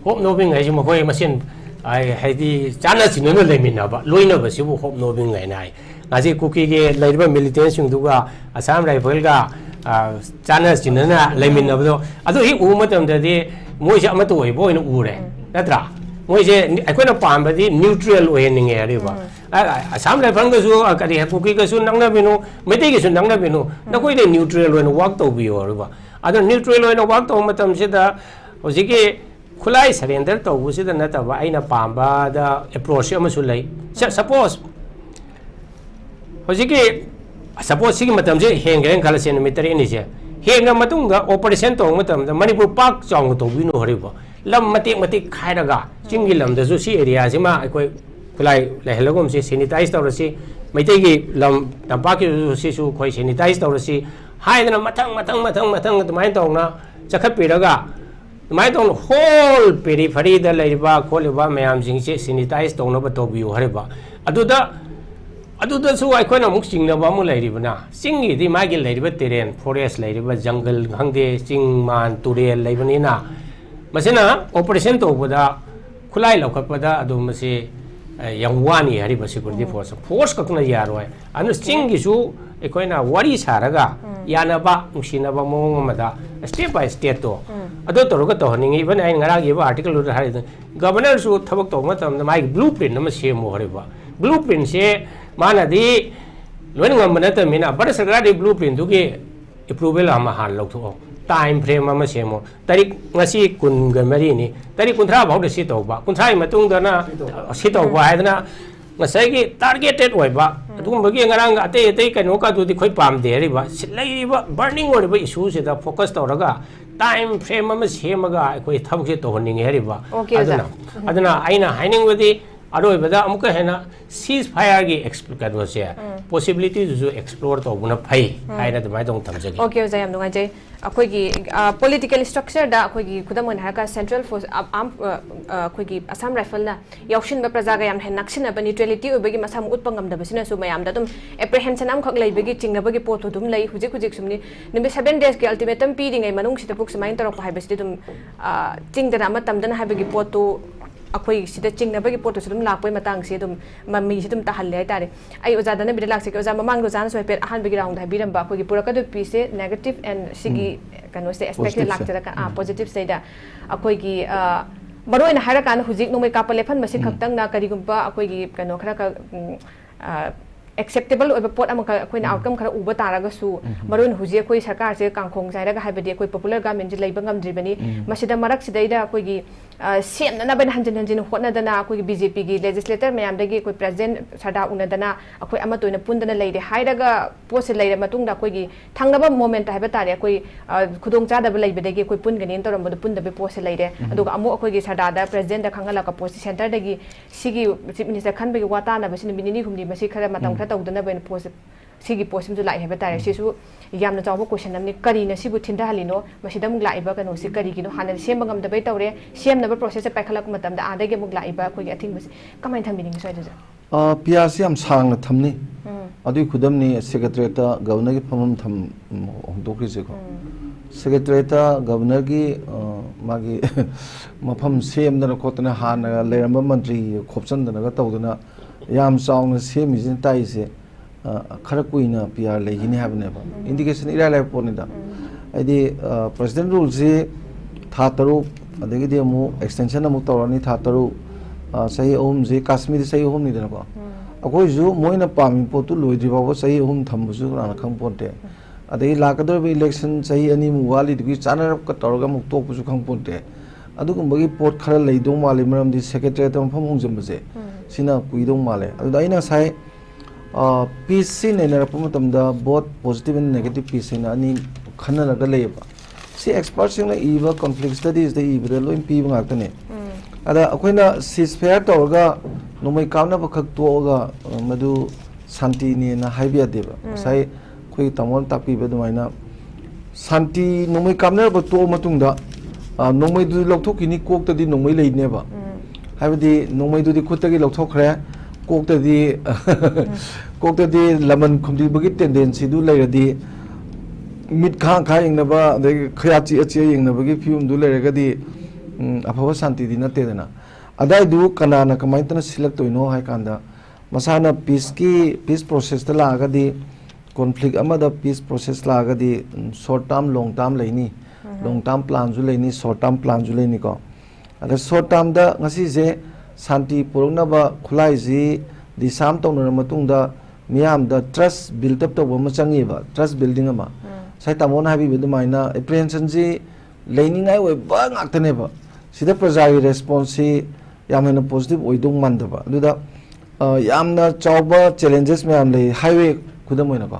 होप नोबिंग है मखोय मसिन ai haidi chana chinno leimina ba loina ba sibu hope nobing ngai nai ngasi kuki ge leiba militant sing duga assam rifle ga chana chinna na leimina ba ado hi u matam da de moi se amato oi boy no u re natra moi se aikoi na pam ba di neutral oi ning ya ri ba assam rifle ga su ka ri kuki ga su nang na binu mete ge su nang na binu na koi de neutral oi no work to bi yo ri ba ado neutral oi no work to matam se da hojiki खुलाई surrender तौबुसिदा नतबा आइना पांबा दा approach अमसु लै suppose होजिके suppose सिगी मतम जे हेंगरें खालसे नमितरे नि जे हेंगा मतुंगा ऑपरेशन तो मतम दा मणिपुर पाक चांग तौबिनो हरिबो लम मते मते खाइरागा चिंगी लमदा जु सी एरिया सिमा अकोय खुलाई लेहलगोम से सैनिटाइज तौरसी मैतेगी लम तंपाकी सिसु खोय सैनिटाइज तौरसी हाइदना मथंग मथंग मथंग मथंग तमाय तौना चखपिरगा माइ तौन होल पेरीफेरी दा लेबा खोलेबा मयाम सिंग से सैनिटाइज तौनबा तौबियो हरेबा अदुदा सु आइखोना मुक चिंगनबा मु लेरिबना सिंगी दि मागी लेरिबा टेरेन फॉरेस्ट लेरिबा जंगल खंगदे चिंग मान तुरेल लेबनिना मसेना ऑपरेशन तौबदा खुलाई लौखपदा अदु मसे यंगवानी हरिबा सिक्योरिटी फोर्स कतना यारोय अनु चिंगी सु एकोइना वारी सारगा यानबा मुसिनबा मोंगमदा स्टेप बाय स्टेप तो अदो तोरगा तो हनिंगी इवन आई ngara gi आर्टिकल उ हारि गवर्नर सु थबक तो मतम माइ ब्लूप्रिंट नम सेमो हरिबा ब्लूप्रिंट से मानदी लोइन ngam त मिना बड़ सरकार दि ब्लूप्रिंट दुगे अप्रूवल हम हान लौथो टाइम फ्रेम हम सेमो तारीख ngasi 10 ga mari ni तारीख 19 भाउ दि सि तौबा 19 मतुंग दना सि तौबा हायदना ngasai targeted oiba adum bagi ngarang ate ate kano ka du khoi pam de riba laiba burning oriba issue se da focus tawraga time frame am semaga khoi thabuk se to honing heriba aduna aina haining wadi aroi bada amuka hena cease fire gi explore ka se possibility to explore to buna phai haina da mai dong thamjagi okay oza yam nungai jai akhoi gi political structure da akhoi gi khudam on haka central force am akhoi gi assam rifle na yaushin ba praja ga yam hen nakshina ba neutrality obagi masam utpangam da basina su mayam da dum apprehension am khak lai bagi chingna bagi pot dum lai hujik hujik sumni nimbe 7 days ki ultimatum pi dingai manung sita puk samain torok hai basi dum chingda ama tamdana ha bagi pot to अखोई सिदा चिंगनबगी पोटो सुदम लापय मतंग से दुम mummy से दुम तहल ले तारे आई ओजा दना बिद लाक्से ओजा ममांग दो जान सोय पे अहान बगी राउंड हाबिरम बा अखोई पुरका दो पी से नेगेटिव एंड सिगी कनो से एक्सपेक्ट लाक्ते का पॉजिटिव से दा अखोई की बरोइन हारा कान हुजिक नोमै कापा लेफन मसे खक्तंग ना करिगुम्बा अखोई की कनो खरा का acceptable oiba pot amaka koina outcome khara uba taraga su maroin huji koi sarkar se kangkhong jairaga haibadi koi popular government ji leiba ngam dribani masida marak sidaida koi gi sem na ban hanjin hanjin hotna dana koi BJP gi legislator mayam dagi koi president sada una dana akoi ama toina pundana leide hairaga pose leire matung da koi gi thangnaba moment haiba tare koi khudong chada ba leiba dagi koi pun ganin toram bodu punda be pose leire aduga amu akoi gi sada da president da khangala ka post center dagi sigi chief minister khan bagi wata na basini minini humdi masi khara matam तौदना बेन पोस सिगी पोसिम जो लाई हेबा तारे Sissu यामना चावबो question हमने करीना सिबु थिंदा हलिनो मसिदा मुग लाइबा कनो सि करी किनो हाना सेम बंगम दबै तौरे सेम नबर प्रोसेस से पाखलक मतम दा आदगे मुग लाइबा कोइ अथिंग बस कमाइन थमिनिंग सोइदो पियासी हम सांग थमनी अदुइ खुदमनी सेक्रेटरीट गवर्नर की फमम थम होंदोकि जेको सेक्रेटरीट गवर्नर की मागी मफम सेमदना खोतना हाना लेरम मंत्री खोपचंदना तौदना याम चाउना सेमिजिन ताइसे खरा कुइना पिआर लेगिनी हाबनेबा इंडिकेशन इरा लाइ पोनिदा आइदि प्रेसिडेंट रूल से था तरु अदगिदि मु एक्सटेंशन अमु तौरनी था तरु सही ओम जे कश्मीर सही ओम नि दनको अखोइ जु मोइना पामी पोतु लोइद्रि बाबो सही ओम थम्बुजु राना खंगपोन्ते अदि लाकदर इलेक्शन सही अनि मु वाली दिगि चानर क तौरगा मु तोपुजु खंगपोन्ते अदुगुंबगी पोट खरा लेदो माले मरमदी सेक्रेटरी तम फम होंजमबजे सिना कुइदो माले अदु आइना साइ पीस सि नेनरप मतमदा both positive and negative peace इन अनि खनलगा लेबा सी एक्सपर्ट सिंग इबा कॉन्फ्लिक्ट स्टडीज द इबा लोइन पीबा ngaktane ada akoina ceasefire tawga nomai kauna bakhak toga madu santi ni na haibia deba sai khoi tamol tapi ba dumaina santi nomai kamna ba to matungda nomai du lokthok ni kok ta di nomai leine ba haibadi nomai du di khutta gi lokthok khre kok ta di laman khumdi bagi tendency du leiradi mit khang kha ing na ba de khyachi achi ing na bagi fium du leiraga di अफब शांति नतेदना अदायदु कनाना कमाइतना select तोइनो हाय कांदा मसाना पीस प्रोसेस ता लागदी कॉन्फ्लिक्ट अमदा पीस प्रोसेस लागदी शॉर्ट टर्म लॉन्ग टर्म लेनी लॉन्ग टर्म प्लान जु लेनी शॉर्ट टर्म प्लान जु लेनी को अदा शॉर्ट टर्म दा ngasi जे शांति पुरनबा खुलाई जी दिसाम तोनर मतुंगदा मियाम दा ट्रस्ट बिल्ड अप तोबो मचंगीबा ट्रस्ट बिल्डिंग अमा साइ तमोन हाबि बिदुमाइना एप्रिहेंशन जी लेनिंगाय वे बा ngaktaneba sida prajai response yamna positive oidung mandaba aduda yamna chawba challenges me am le highway khudam oina ko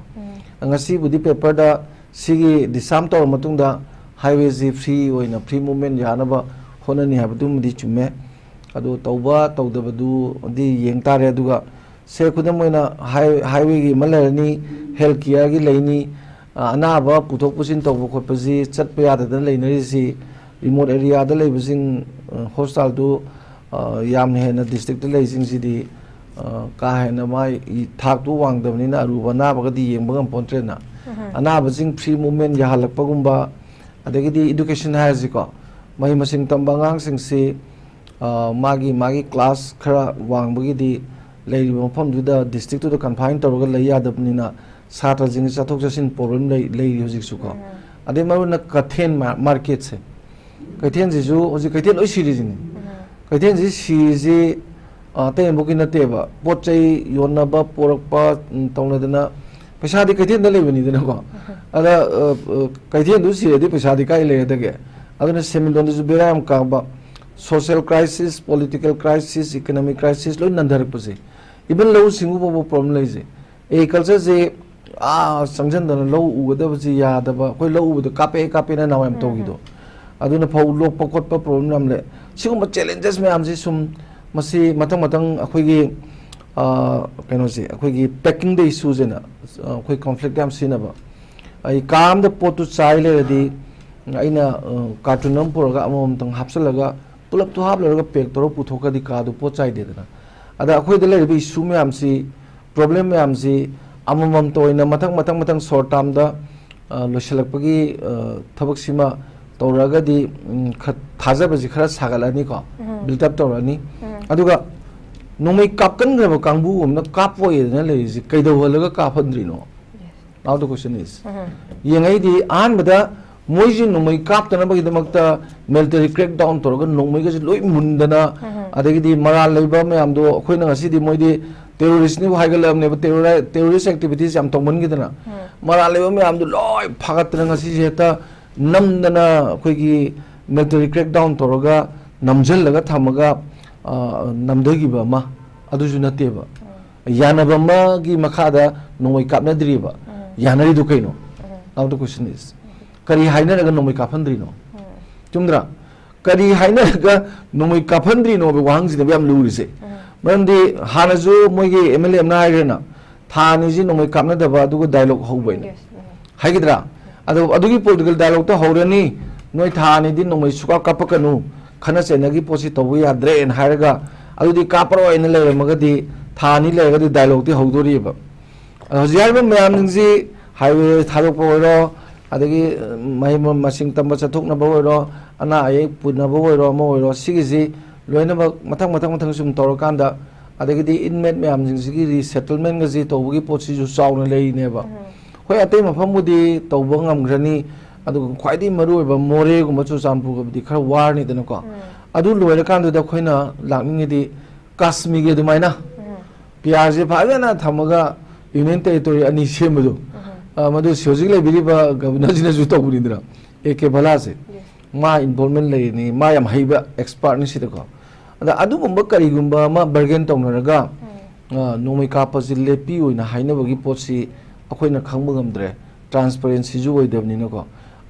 ngasi budi paper da sigi disam tor matungda highway ji free oina free movement yanaba honani habdum di chume adu tawba tawdabadu di yeng tare aduga se khudam oina highway gi malarni health care gi leini anaba puthok pusin tawba khotpaji chatpa yada leinari si remote area da leibasing hostel du yam hena district da leising si di ka hena mai thak tu wang dabni na aruba na ba di yeng bangam pontre na anaba jing free movement ya halak pagumba adagi di education hazi ko mai masing tambangang sing si magi class khara wang bagi di leiri mafam du da district tu da confine to ga leiya dabni na satra jing chathok jasin problem leiri hojik su ko ade maru na kathen market se kaithen ji ju hoji kaithen oi series ni kaithen ji si te boki na te ba pot chai yonna ba porak pa tawna dana paisa di kaithen da lebani dana ko ada kaithen du si di paisa di kai le dage aduna semindon ju beram ka ba social crisis political crisis economic crisis lo nandar puse even lo singu bo problem le je agriculture je sangjan dana lo ugada ji ya da ba koi lo u da kape na nawam to gi do aduna phau lok pakot pa problem nam le sigum challenges me am ji sum masi matang akhoi gi kaino ji akhoi gi packing the issues na akhoi conflict am sina ba ai kam da potu chai le di aina cartoon nam puraga amom tang hapsalaga pulap tu hap laga pack toro puthoka di ka du po chai de na ada akhoi de le bi issue me am si problem me am si amom to ina matang short term da losalakpagi thabak sima तौरगा दी थाजबजी खरा सागलानी को built up तौरानी अदुगा नोमै कापकन ग्रब कांगबु हमना कापो येना लेजी कैदो हलगा काफंद्रिनो नाउ द क्वेश्चन इज यंgai दी आन बदा मोइजि नोमै कापतना बगी दमकता मिलिटरी क्रैक डाउन तौरगा नोमै गजि लोइ मुंदना अदगी दी मराल लेबा मे आमदो अखोइना ngasi दी मोइदि टेररिस्ट नि हाइगलम ने टेररिस्ट एक्टिविटीज याम तोमन गिदना मराल लेबा मे आमदो लोइ फागतना ngasi जेता नमदना अखोइगी मिलिटरी क्रैक डाउन तौरगा नमजलगा थमगा नमदगिबा मा अदुजु नतेबा यानबमा गी मखादा नोमै कापनद्रिबा यानरि दु canoe now the question is करी हाइनरगा नोमै काफनद्रिनो चुमद्रा करी हाइनरगा नोमै काफनद्रिनो बे वांगजिने बेम लुरिसे मरमदि हानजु मोइगी एमएलए ना हाइरेना थानिजि नोमै कापनदबा अदुगु डायलॉग होबैना हाइगिद्रा अदुगी पॉलिटिकल डायलॉग तो हौरनी नोई थानी दिन नोमै सुका कापकनु खना चेनगी पोसी तबु याद्रे एन हायरगा अदुदी कापरो एन लेरमगदी थानी लेरगदी डायलॉग ति हौदोरिबा हजियारबा मयाम निंगजी हाईवे थादोकपो ओइरो अदगी महिम मसिंग तंबा चथोकनबो ओइरो अना आये पुनबो ओइरो मो ओइरो सिगिजी लोइनबा मथंग सुम तौरकांदा अदगी इनमेट मयाम निंगजी रिसेटलमेंट गजी तौबगी पोसी जु चावना लेइनेबा होय अतै मफमुदी तौबो ngamgrani adu khwaidi maru ba more gumba chu champu gabdi khara war ni dena ko adu loira kan du da khoina lakning di kashmir ge dumaina piaje phagana thamaga union territory ani semdu madu sojig le biri ba governor jina ju to guri dra eke bhala se मा involvement लेनी मा याम हाइबा expert नि सिदको अदा अदुगुम्बा करिगुम्बा मा Bergen तौनरगा नोमै कापसि लेपी ओइना हाइनबगी पोछि अखोइना खंबा गमद्रे transparency जु ओइदबनिनको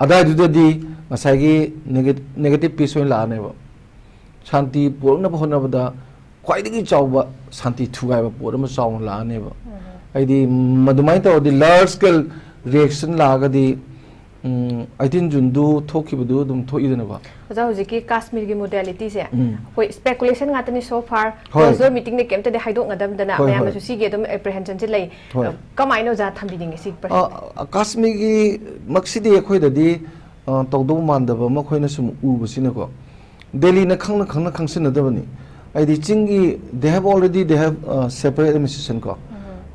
अदा दुददी मसागी नेगेटिव पीस ओइन लानेबो शांति पोरना होनबदा ख्वाइदगी चावबा शांति थुगाइबा पोरमा चावना लानेबो आइदी मदुमाइ तौदी लार्ज स्केल रिएक्शन लागदी 18 जून दु थोखिबदु दुम थोइदनबा ओजा हुजिकी कश्मीर की मोडेलिटी से कोई स्पेकुलेशन गातनी सो फार क्लोजर मीटिंग ने केमते दे हाइदो ngदमदना मयाम सु सिगे दम एप्रीहेंशन से लई कमाइनो जा थंबिदिंग सि कश्मीर की मक्सिदी अखोइददी तौदो मानदबा मखोइना सुम उबसिनको दिल्ली न खंगना खंगसिनदबनी आइदी चिंगी they have already they have separate administration को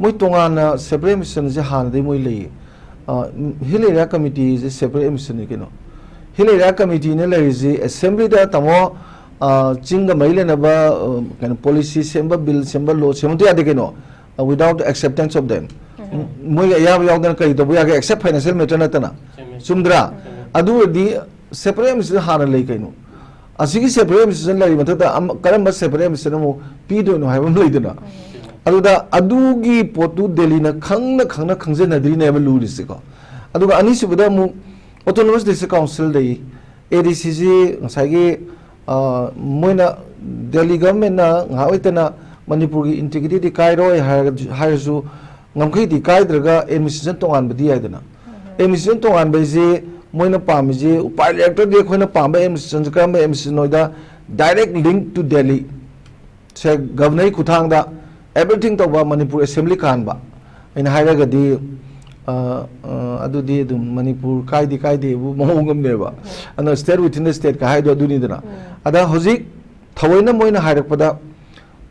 मोइ तोंगाना सेपरेट एडमिनिस्ट्रेशन जे हानदे मोइ लई हिल एरिया कमिटी जे सेपरेट एडमिनिस्ट्रेशन केनो हिल एरिया कमिटी ने लई जे असेंबली दा तमो चिंग मैलेनबा कैन पॉलिसी सेंबा बिल सेंबा लॉ सेंबा यादे केनो विदाउट एक्सेप्टेंस ऑफ देम मोइ या यावदन कई तो बुया के एक्सेप्ट फाइनेंशियल मैटर नतना सुमद्रा अदुदी सेपरेट एडमिनिस्ट्रेशन हाना लई केनो असिगी सेपरेट एडमिनिस्ट्रेशन लई मथता करम सेपरेट एडमिनिस्ट्रेशन मो पीदोनो हाइबम लईदना अदुदा अदुगी पोतु दिल्ली न खंगना खंगजेनद्री नेब लूरिसिको अदुगा अनिसुबदा मु ऑटोनोमस डिस्ट्रिक्ट काउंसिल दई एडीसीजी ngसागी मोइना दिल्ली गवर्नमेंट ना ngaoitena मणिपुर की इंटीग्रिटी दि काइरोय हायरसु ngamkhai di kaidrga एडमिनिस्ट्रेशन तोंगान बदी आइदना एडमिनिस्ट्रेशन तोंगान बेजे मोइना पामिजे उपाय लेक्टर दे खोइना पामे एडमिनिस्ट्रेशन का एडमिनिस्ट्रेशन नोइदा डायरेक्ट लिंक टू दिल्ली से गवर्नर खुथांगदा एवरीथिंग तब मणिपुर असेंबली कानबा इन हायरगदी अदुदी दुम मणिपुर कायदे बु मोंगमनेबा अन स्टेट विथिन द स्टेट का हायदो दुनीदना अदा होजिक थवैना मोइना हायरकपदा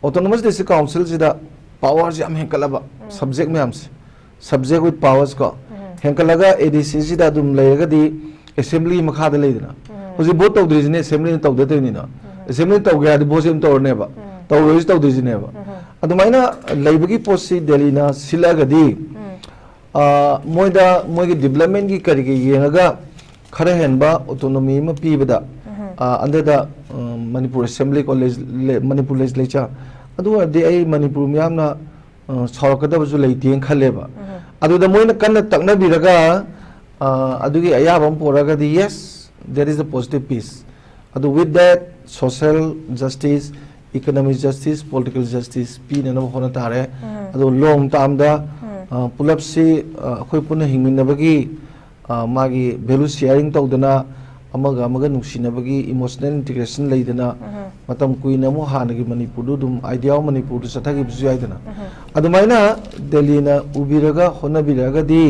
ऑटोनोमस डिस्ट्रिक्ट काउंसिल सिदा पावर जाम हेकलबा सब्जेक्ट मैम सब्जेक्ट विथ पावर्स को हेकलगा एडीसी सिदा दुम लेगदी असेंबली मखादा लेदना होजिक बोट तौद्रिजने असेंबली तौदतैनिना असेंबली तौगे आदि बोसेम तौरनेबा तौरोज तौद्रिजनेबा अदुमाइना लैबगी पोसी दिल्लीना सिलागदी मोइदा मोइगी डेवलपमेंट की करिगे येंगा खरा हेनबा ऑटोनॉमी म पीबदा under the Manipur assembly college Manipur legislature अदुदि आई मणिपुर म्यामना सौरकदबजु लैतें खलेबा अदुदा मोइना कन्ना तकनबिरगा अदुगी अयाबम पोरगदी yes there is a positive peace अदु with that social justice economic justice political justice pi na hona tare ado long term da pulap si khoi puna hingmin bagi magi value sharing tawdana amaga nuksina bagi emotional integration leidana matam kuina mo hanagi manipur dum idea manipur du sathagi bisu aidana adumaina delhi na ubiraga hona biraga di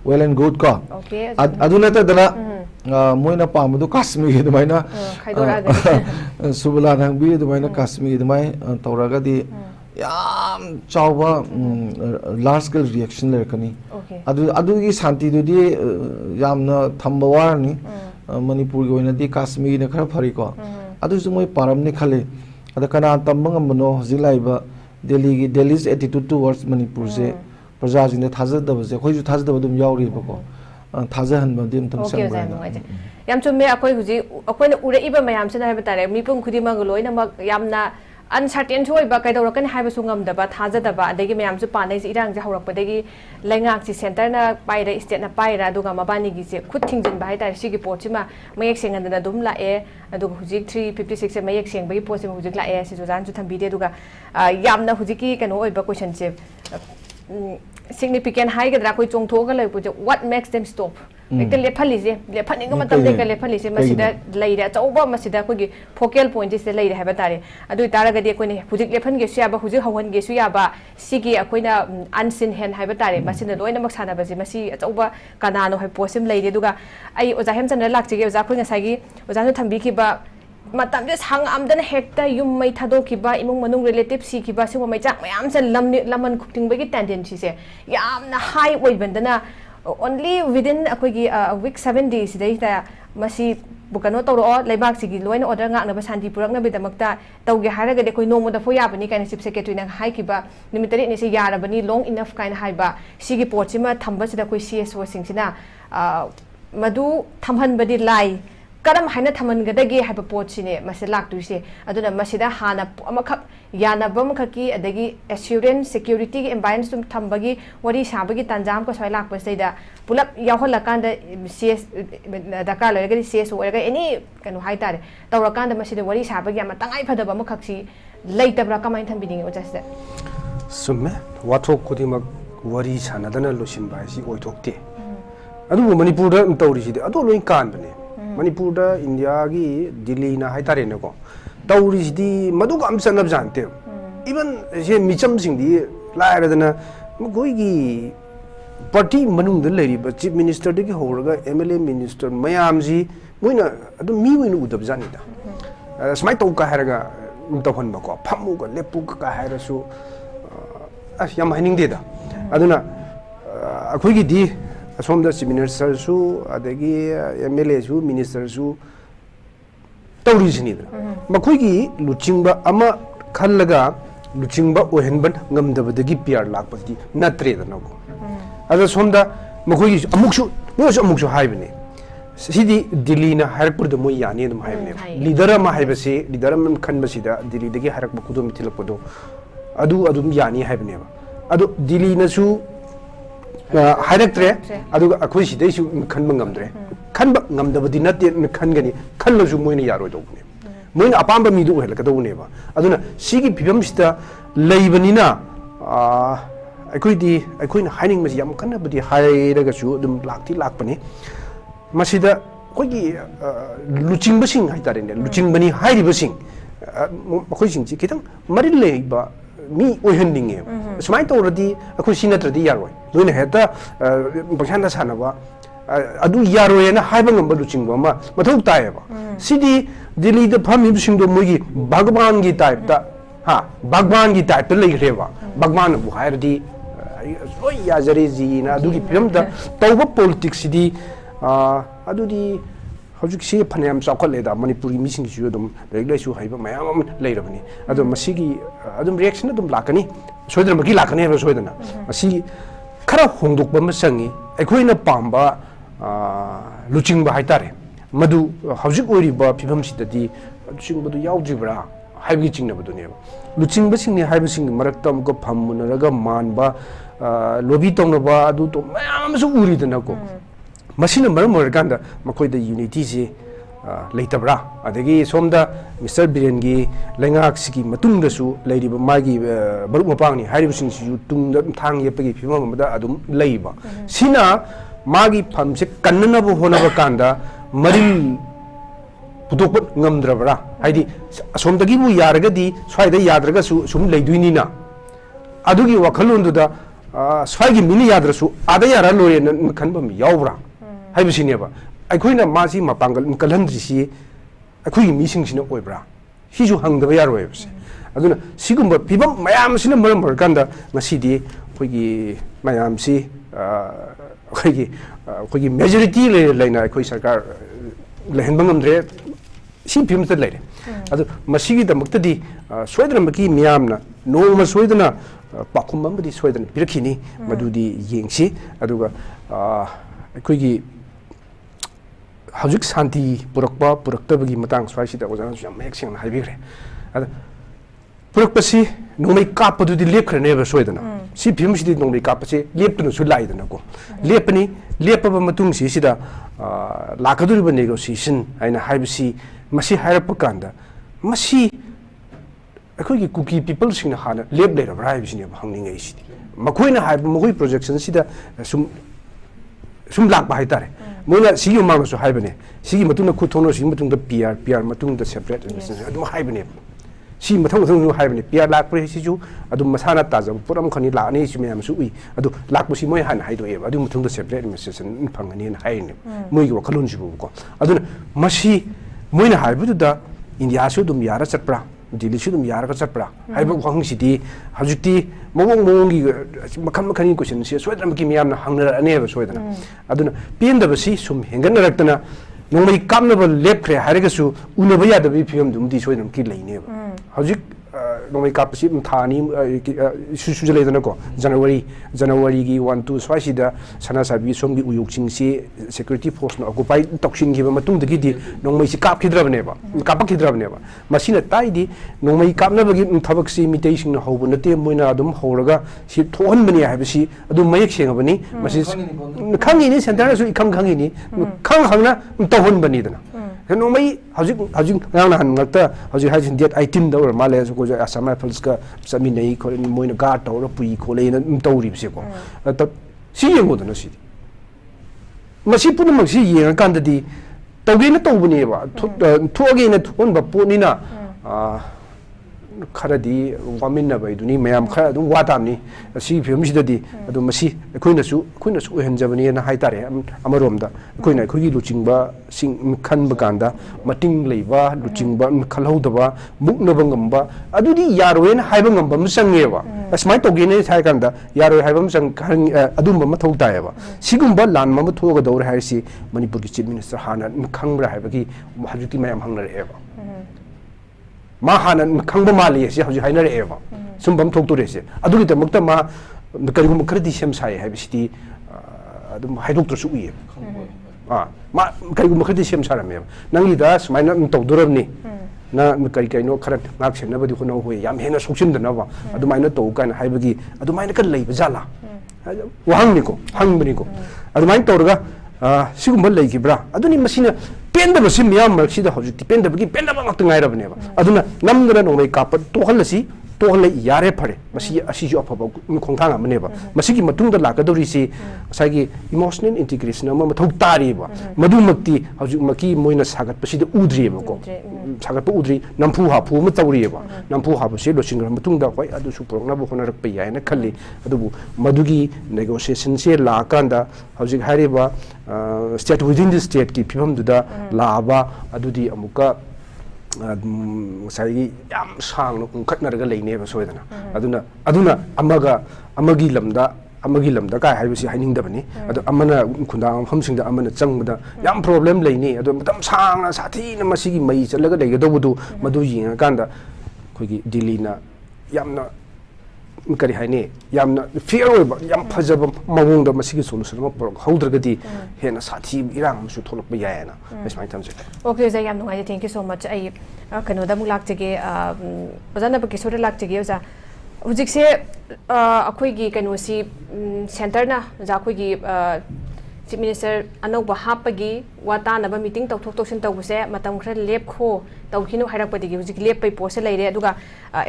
well and good ka aduna ta dana मोइना पामदु काश्मीर दुमाइना सुबला नंगबी दुमाइना काश्मीर दुमाइ तौरगदी याम चावबा लार्ज स्केल रिएक्शन लेरकनी अदुगी शांति दुदी यामना थंबा वारनी मणिपुर की ओइनादी काश्मीर ने खरा फरिको अदुसु मोइ पारमने खले अद कना तंबंगमनो हजिलाइबा दिल्ली's attitude towards मणिपुर से प्रजा जिने थाजदबसे खोइजु थाजदब दुम यावरिबको थाजहनबदिम तम संबा याम चुमे अखोइ हुजि अखोइना उरेइबा मयाम से नायबा तारे मिपुम खुदिमग लोइना यामना अनसर्टेन सोइबा कैदौरकन हाइबसु ngमदबा थाजदबा अदगी मयाम सु पानै से इरांग जे हौरकपदगी लैंगाक सि सेंटर ना पाइरा स्टेट ना पाइरा दुगा मबानी गी से खुद थिंजिन बाय तारे सिगी पोचिमा मयक सेंगनदना दुम लाए अदुग हुजि 356 से मयक सेंबगी पोचिमा हुजि लाए से जोजान सु थंबिदे दुगा यामना हुजि की कनो ओइबा क्वेश्चन से significant high gadra koi chongthoga lai pu what makes them stop ekte lephali lephani matam de lephali se masida leira chauba masida koi gi focal point se leira haba tare adu tara gadi koi ne hujik lephan ge sia ba hujik hawan ge su ya ba sigi akoina unseen hand haba tare masina loina mak sana ba je masi chauba kanano hai posim leire duga ai oja hemchandra lakchi ge oja koi ngasai gi oja nu thambi ki ba matam je sang amdan hekta yum mai thado ki ba imung manung relative si ki ba se mai chak mayam se laman khupting ba gi tendency se yam na high oi bandana only within akoi gi week 7 days dai ta masi bukano tawro leibak sigi loina order ngak na ba santi purak na bidamakta tawge haraga de koi nomo da fo yabani kaina chief secretary na hai ki ba nimitari ni se yarabani long enough kaina hai ba sigi pochima thamba sida koi CSO singsina madu thamhan badi lai karam haina thaman gadagi haiba pochine mase lak tuise aduna masida hana amakha yana bam khaki adagi assurance security gi environment sum thambagi wari sabagi tanjam ko soi lak paseida pulap yahol kanda cs daka lagari cs oiga any kanu haitare tawra kanda masida wari sabagi ama tangai phadaba makhaksi leitabra kamai thambini ojase summe wathok kudimak wari sanadana losin bai si oithokte adu manipur da tawri si adu loi kan bane manipur da india gi delhi na haitare ne ko tawri si di madu kam sanab jante even je micham sing di laira dana goi gi party manung da leri ba chief minister de gi horaga mla minister mayam ji moina adu mi winu udab jani da smai to ka haraga tawhan ba ko phamu ko lepu ka harasu yam hining de da aduna akhoi gi di asom da chief minister su adagi mla su minister su tawri sini da makhoi gi luchingba ama khallaga luchingba ohenban ngamdabadagi pr lakpati natre da nako ada somda makhoi gi amuksu haibne sidi delhi na harakpur da moy yani dum haibne leader ma haibase leader am khanbasi da delhi dagi harakba kudum thilapdo adum yani haibne adu delhi na su haraktre adu akhoi sidai su khanba ngamdre khanba ngamdabadi natte khangani khallosu moina yaroi dobne moina apamba mi du helka do ne ba aduna sigi phibam sita leibanina akhoi na haining masi yam khanna budi hairaga su dum lakti lakpani masida kogi luching basing haitare ne luching bani hairi basing akhoi sing chi kitang mari leiba mi oihanding e smai to radi akhoi sinatradi yaroi loina heta bangsana sanaba adu yaroi na haiba ngamba luching ba ma mathau tai ba sidi delhi da phami bising do mogi bhagwan gi type da ha bhagwan gi type lei reba bhagwan bu hairdi soi ya jari ji na adu gi film da tawba politics sidi adu di hojik si phanam chakole da manipuri mising ju dum reglai su haiba mayam leirabani adu masigi adum reaction adum lakani soidra magi lakani ba soidana masi khara hongdok ba masangi aikoina pamba luching ba haitare madu hojik ori ba phibam sidadi luching badu yaujibra haibi chingna badu ne luching ba singni haibi sing maraktam ko phammunaraga manba lobby tongna ba adu to mayam su uri dana ko masina maram morganda makoi da unity je leitabra adagi somda mr biren gi lengak sigi matung da su leiri ba magi baru mapang ni hari sing su tung da thang ye pagi phima ma adum leiba sina magi phamse kannana bu hona ba kanda maril pudok ngamdrabra haidi somdagi bu yaragadi swaida yadraga su sum leiduini na adugi wakhalundu da swagi mini yadrasu ada yara lore nan khanbam yawbra haibsineba aikoina masi mapangal kalandri si akhui mising sina oibra hiju hangdaba yaroibse aduna sigumba pibam mayam sina maram barkanda ngasidi khoigi mayam si khoigi majority leina khoi sarkar lehenbangam dre si phimta leire adu masigi damuktadi soidra maki miyamna noma soidana pakhum amdi soidana birakhini madudi yengsi aduga khoigi hajik santi purakpa puraktabagi matang swaisi da ojana jam exing na haibigre ada purakpasi nomai kapadu di lepkhre ne ba soidana si phimsi di nomai kapase leptunu su laidana ko lepani lepaba matung si sida lakaduri ba negotiation aina haibisi masi hairap kanda masi akoi ki cookie people sing na hana lep le ra haibisi ne hangning ai si makoi na haib makoi projection sida sum lak ba haitare moina sigi mang so haibane sigi matuna khuthono sigi matunda pr matunda separate adum haibane si mathang haibane pr lak pre si ju adum masana taja puram khani la ani si meyam su ui adu lak si moi han haido e adum matunda separate administration phangani na haine moi gi wakhalun si bu ko aduna masi moina haibu da india su dum yara chatpra delhi su dum yara ka chatpra haibu wang si di hajukti mong gi makhan question si soidram ki miyam na hangna ane ba soidana aduna penda ba si sum hengan raktana nongmai kamna ba lep khre harega su unaba ya da bi phim dum di soidram ki leine ba hajik nongmai kap si thani su le dana ko January gi 1 2 swai si da sana sabi som gi uyuk ching si security force na occupy tokshin gi ba matung de gi di nongmai si kap khidra bane ba kap khidra bane ba masina tai di nongmai kap na ba gi thabak si mitei sing na hobu na te moina adum horaga si thohan bani ha ba si adum mayek seng bani masi khangi ni center su ikham khangi ni khang na tohon bani dana no mai hajing ngang na han ngata hajing hajing date 18 da or male so ko asama fals ka sami nei ko moina ga to ro pui ko le na tawri bse ko ta si yengo da na si masi pun mang si yeng kan da di tawge na tawbni ba thoge na thon ba po ni na khara di wamin na bai duni mayam khara du watamni si film si dadi adu masi khoina su henjabani na haitare amarom da khoina khogi luchingba sing khan bakanda mating leiba luchingba khalhau daba mukna bangam ba adu di yaroen haiba ngam sange ba asmai to gene thai kanda yaro haiba sang adum ba mathau ta ba sigumba lan ma thoga dawr hai si manipur ki chief minister hana khangbra haiba ki hajuti mayam hangna re ba ma hanan khangba mali si hauji haina re ba sumbam thok to re se adu gi tamukta ma karigum khradi sem sai hai bisi adum haidok to su ui ma karigum khradi sem sara me nangi da smaina to durab ni na kai no kharat ngak sen na badi khono hoi yam hena soksin da na ba adu maina to kan hai bagi adu maina kan lei bajala wahang ni ko hang bani ko adu main to ga sigum lei ki bra adu ni masina penda ba sim yam mar sida hojik penda ba ki penda ba ngak ngai ra bane ba aduna namdra no mai kap to halasi to hal yare phare masi asi jo apha khongthang amane ba masi ki matung da lakadori si sagi emotional integration ama mathau tari ba madumakti hojik maki moina sagat pasida udri ba ko sagat pa udri nampu ha phu ma tawri ba nampu ha ba se lo singra matung da hoi adu su progna ba khona rak pa ya na khalli adu madugi negotiation se la kanda hojik hari ba state within the state ki phibam duda laaba adudi amuka sai yam sang no khatna raga leine ba soidana aduna amagi lamda kai haibisi haining da bani adu amana khunda famsing da amana changda yam problem leine adu matam sang sathi na masigi mai chalaga dei do budu madu yinga kanda khogi delhi na yamna kari haine yamna fear oiba yam phajaba mawong da masigi solution ma pro haudragadi hena sathi irang su tholok ba yaena mesmai tamje okay za yam nungai thank you so much ai kano da mulak jege bazana ba kisore lak jege za hujik se akhoi gi kano si center na za akhoi gi chief minister anauba hapagi wata na ba meeting tawthok tawsin tawbuse matam khra lep kho tawkhinu hairak padi gi hujik lep pai pose leire aduga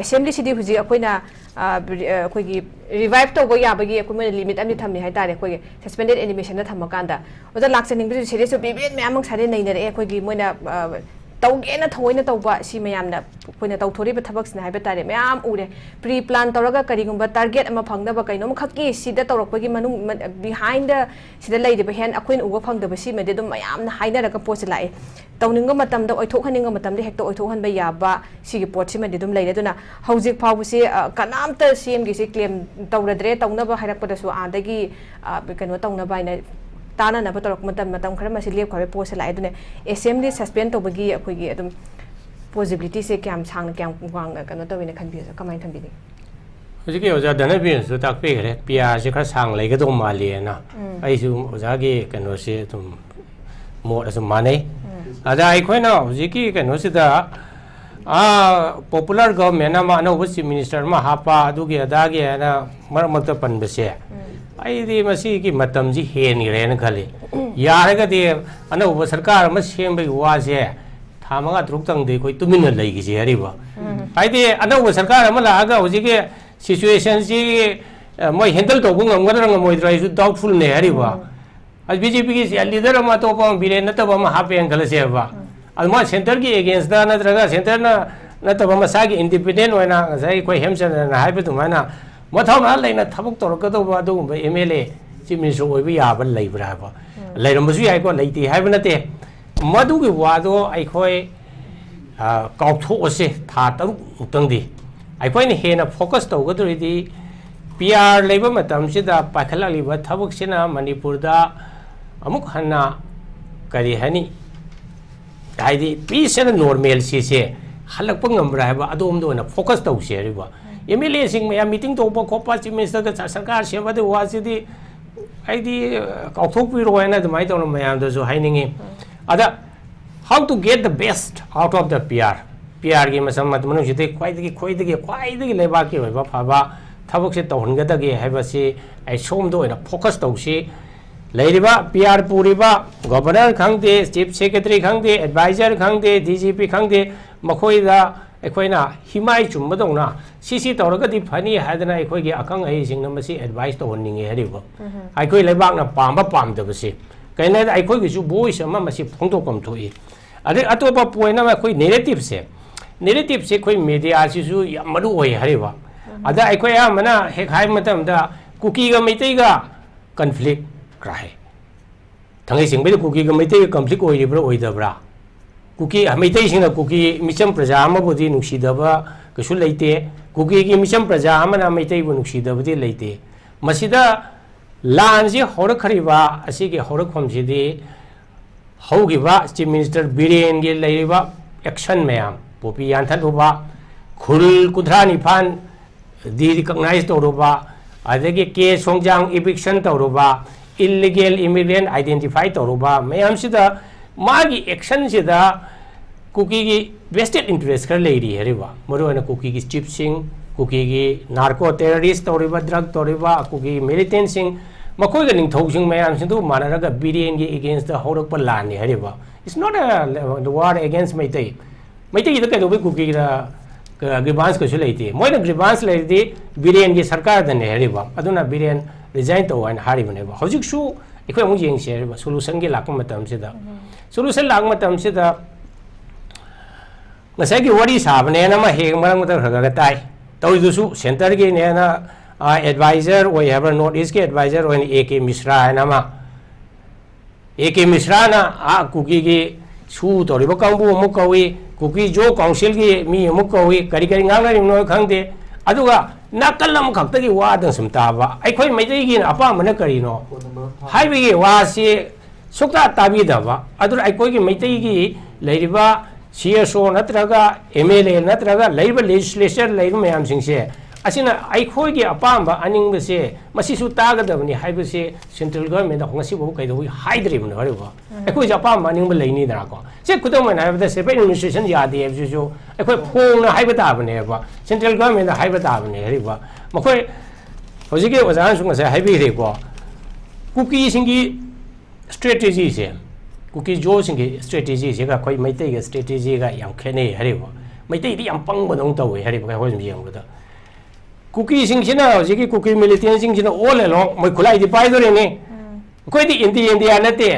assembly sidi huji akoina akhoi gi revive tawba yabagi akoi limit amni thamni hai tare akhoi suspended animation na thamakanda oda lakchaning bi serious bi memang sare nei nare akhoi gi moina tawgena thoina tawba si mayamna koina tawthori ba thabak sna haiba tare mayam ure pre plan tawraga karigumba target ama phangda ba kainom khakki sida tawrakpagi manung behind the sida leide ba hen akoin uba phangda ba si mede dum mayamna haina raga post lai tawninga matam da oithok haninga matam de hekto oithok han ba yaba sigi pot si mede dum leide duna hojik phaw si kanamta cm gi si claim tawradre tawna ba hairak pada su adagi kano tawna ba ina tana na batorok matam khara masi lep khare post lai dune assembly suspend to bagi akhoi gi adum possibility se kyam sang kyam wang kano to wina khan bi sa kamai khan bi ni hoji ki oja dana bi su tak pe gare pia se khara sang lai ga dong ma le na ai su oja gi kano se tum mo da su mane ada ai khoi na hoji ki kano se da popular government na ma no chief minister ma hapa adu gi ada gi na mar mak ta pan be se ai di masi ki matam ji hen gi ren khali yar ga de ana uba sarkar ma sem bai wa se thamanga druk tang de koi tumin na lai gi se ari ba ai di ana uba sarkar ma la ga hoji ke situation ji moi handle to bung ngam ga moi drai su doubtful ne ari ba ai bjp ki leader ma to pa biren na to ba ma hapen khal se ba al ma center ki against da na draga center na to ba ma sa gi independent wa na sai koi hemchandra na hai ba tu ma na mathau na leina thabuk torka do ba do MLA chief minister oi ba ya ba lei bra ba leiram bu yai ko leiti hai ba na te madu gi wa do ai khoi kaw tho ase tha taru utang di ai khoi ni hena focus to ga do di PR leiba matam si da pakhala li ba thabuk sina Manipur da amuk hanna kari hani ai di peace and normal si se halakpa ngambra haiba adom do na focus tau se riba MLA sing me meeting to ba khopa chief minister ka sarkar sema de wa si di ai di kauthok pi ro na de mai to na mayam da so hainingi ada how to get the best out of the PR gi masam mat manu jite kwai de leba ki ba phaba thabok se to hon ga da ge haiba si ai som do na focus tau si लेरिबा PR पुरिबा governor खंगदे chief secretary खंगदे advisor खंगदे DGP खंगदे मखोइदा एखोइना हिमाई चुमबदौना सीसी तौरगदि फनी हादना एखोइगे अखंग आई सिंगना मसी एडवाइस तौनिंगे हरिबो आइखोइ लेबाकना पामबा पामदबसे कैना आइखोइगिसु वॉइस अमा मसी फोंदोकम थोइ अदे अतोपा पोइना मखोइ नेरेटिव से खोइ मीडिया सिसु याम मरु होय हरिबा अदा आइखोइ आमना हेक हाइ मतमदा कुकीगा मैतैगा कॉन्फ्लिक्ट क्राहे थंगे सिंगबे कुकी ग मैते कॉन्फ्लिक्ट ओइरिब्रा ओइदब्रा कुकी मैते सिंगना कुकी मिचम प्रजा अमबुदि नुक्सिदबा कछु लेते कुकी की मिचम प्रजा अमना मैते बु नुक्सिदबदि लेते मसिदा लानजे होरखरिबा असिगे होरखमसिदि हौगिबा चीफ मिनिस्टर बिरेन गे लेरिबा एक्शन मयाम पोपी यानथलुबा खुल कुथरा निफान दि रिकॉग्नाइज तौरुबा अदगे के सोंगजांग इविक्शन तौरुबा illegal immigrant identify तौरुबा मैम सिदा मागी एक्शन सिदा कुकी की vested interest कर लेरी हरिबा मरुअना कुकी की चिप सिंह कुकी की नार्को टेररिस्ट तौरुबा ड्रग तौरुबा कुकी मिलिटेंट सिंह मकोई का निंथौ सिंह मैम सिदु मानरगा बिरेन की against the horok पर लाने Hariba it's not a war against मैते की तो कदोबे कुकी का ग्रीवांस को लेते मोइना ग्रीवांस लेती बिरेन की सरकार दने हरिबा अदुना बिरेन रिजाइन तो वन हारिबनेबा हौजिकसु एखोइ अमु येंगसेरबा सोल्यूशन के लाक मतमसिदा सोल्यूशन लाक मतमसिदा ngसाइगी वरी साबने ना मा हेग मरंग मत खगा ताई तौदुसु सेंटर के ने ना एडवाइजर ओय हैबर नॉर्थ ईस्ट के एडवाइजर ओय AK मिश्रा है ना मा AK मिश्रा ना आ कुकी की सु तोरिबो कांबु अमु कवी कुकी जो काउंसिल की मी अमु कवी करी ngang नो खंगदे अदुगा नाकल अम खक्तगी वादं सुमताबा अखोइ मैतैगी अपामना करिनो हाइबेगी वासी सुक्ता ताबीदबा अदुर अखोइगी मैतैगी लैरिबा CSO नत्रगा MLA नत्रगा लैरिबा लेजिस्लेचर लैरु मयाम सिंगसे असिना अखोइगी अपामबा अनिंगबसे मसिसु तागदबनि हाइबसे सेंट्रल गवर्नमेंट होंगसिबो कैदोबि हाइद्रिबन हरिबा अखोइ अपामबा अनिंगबा लैनि दराको से खुदमन हाइबदा सेपरेट एडमिनिस्ट्रेशन यादे एबसु अखोइ फोंगना हाइबा ताबनेबा central government हाइबा ताबने Hariba मखोइ होजिके ओजान सुंगसे हाइबिरेको cookie सिंगी strategy से कुकी जो सिंगी स्ट्रेटजी से का कोई मैते के स्ट्रेटजी का याम खेने हरिबा मैते दि याम पंगबदों तवे हरिबा होय मियंगबदा कुकी सिंगसिना होजिके कुकी मिलिटेंट सिंगसिना ऑल अलोंग मै खुलाई दि पाइदोरेने कोई दि इंडिया नते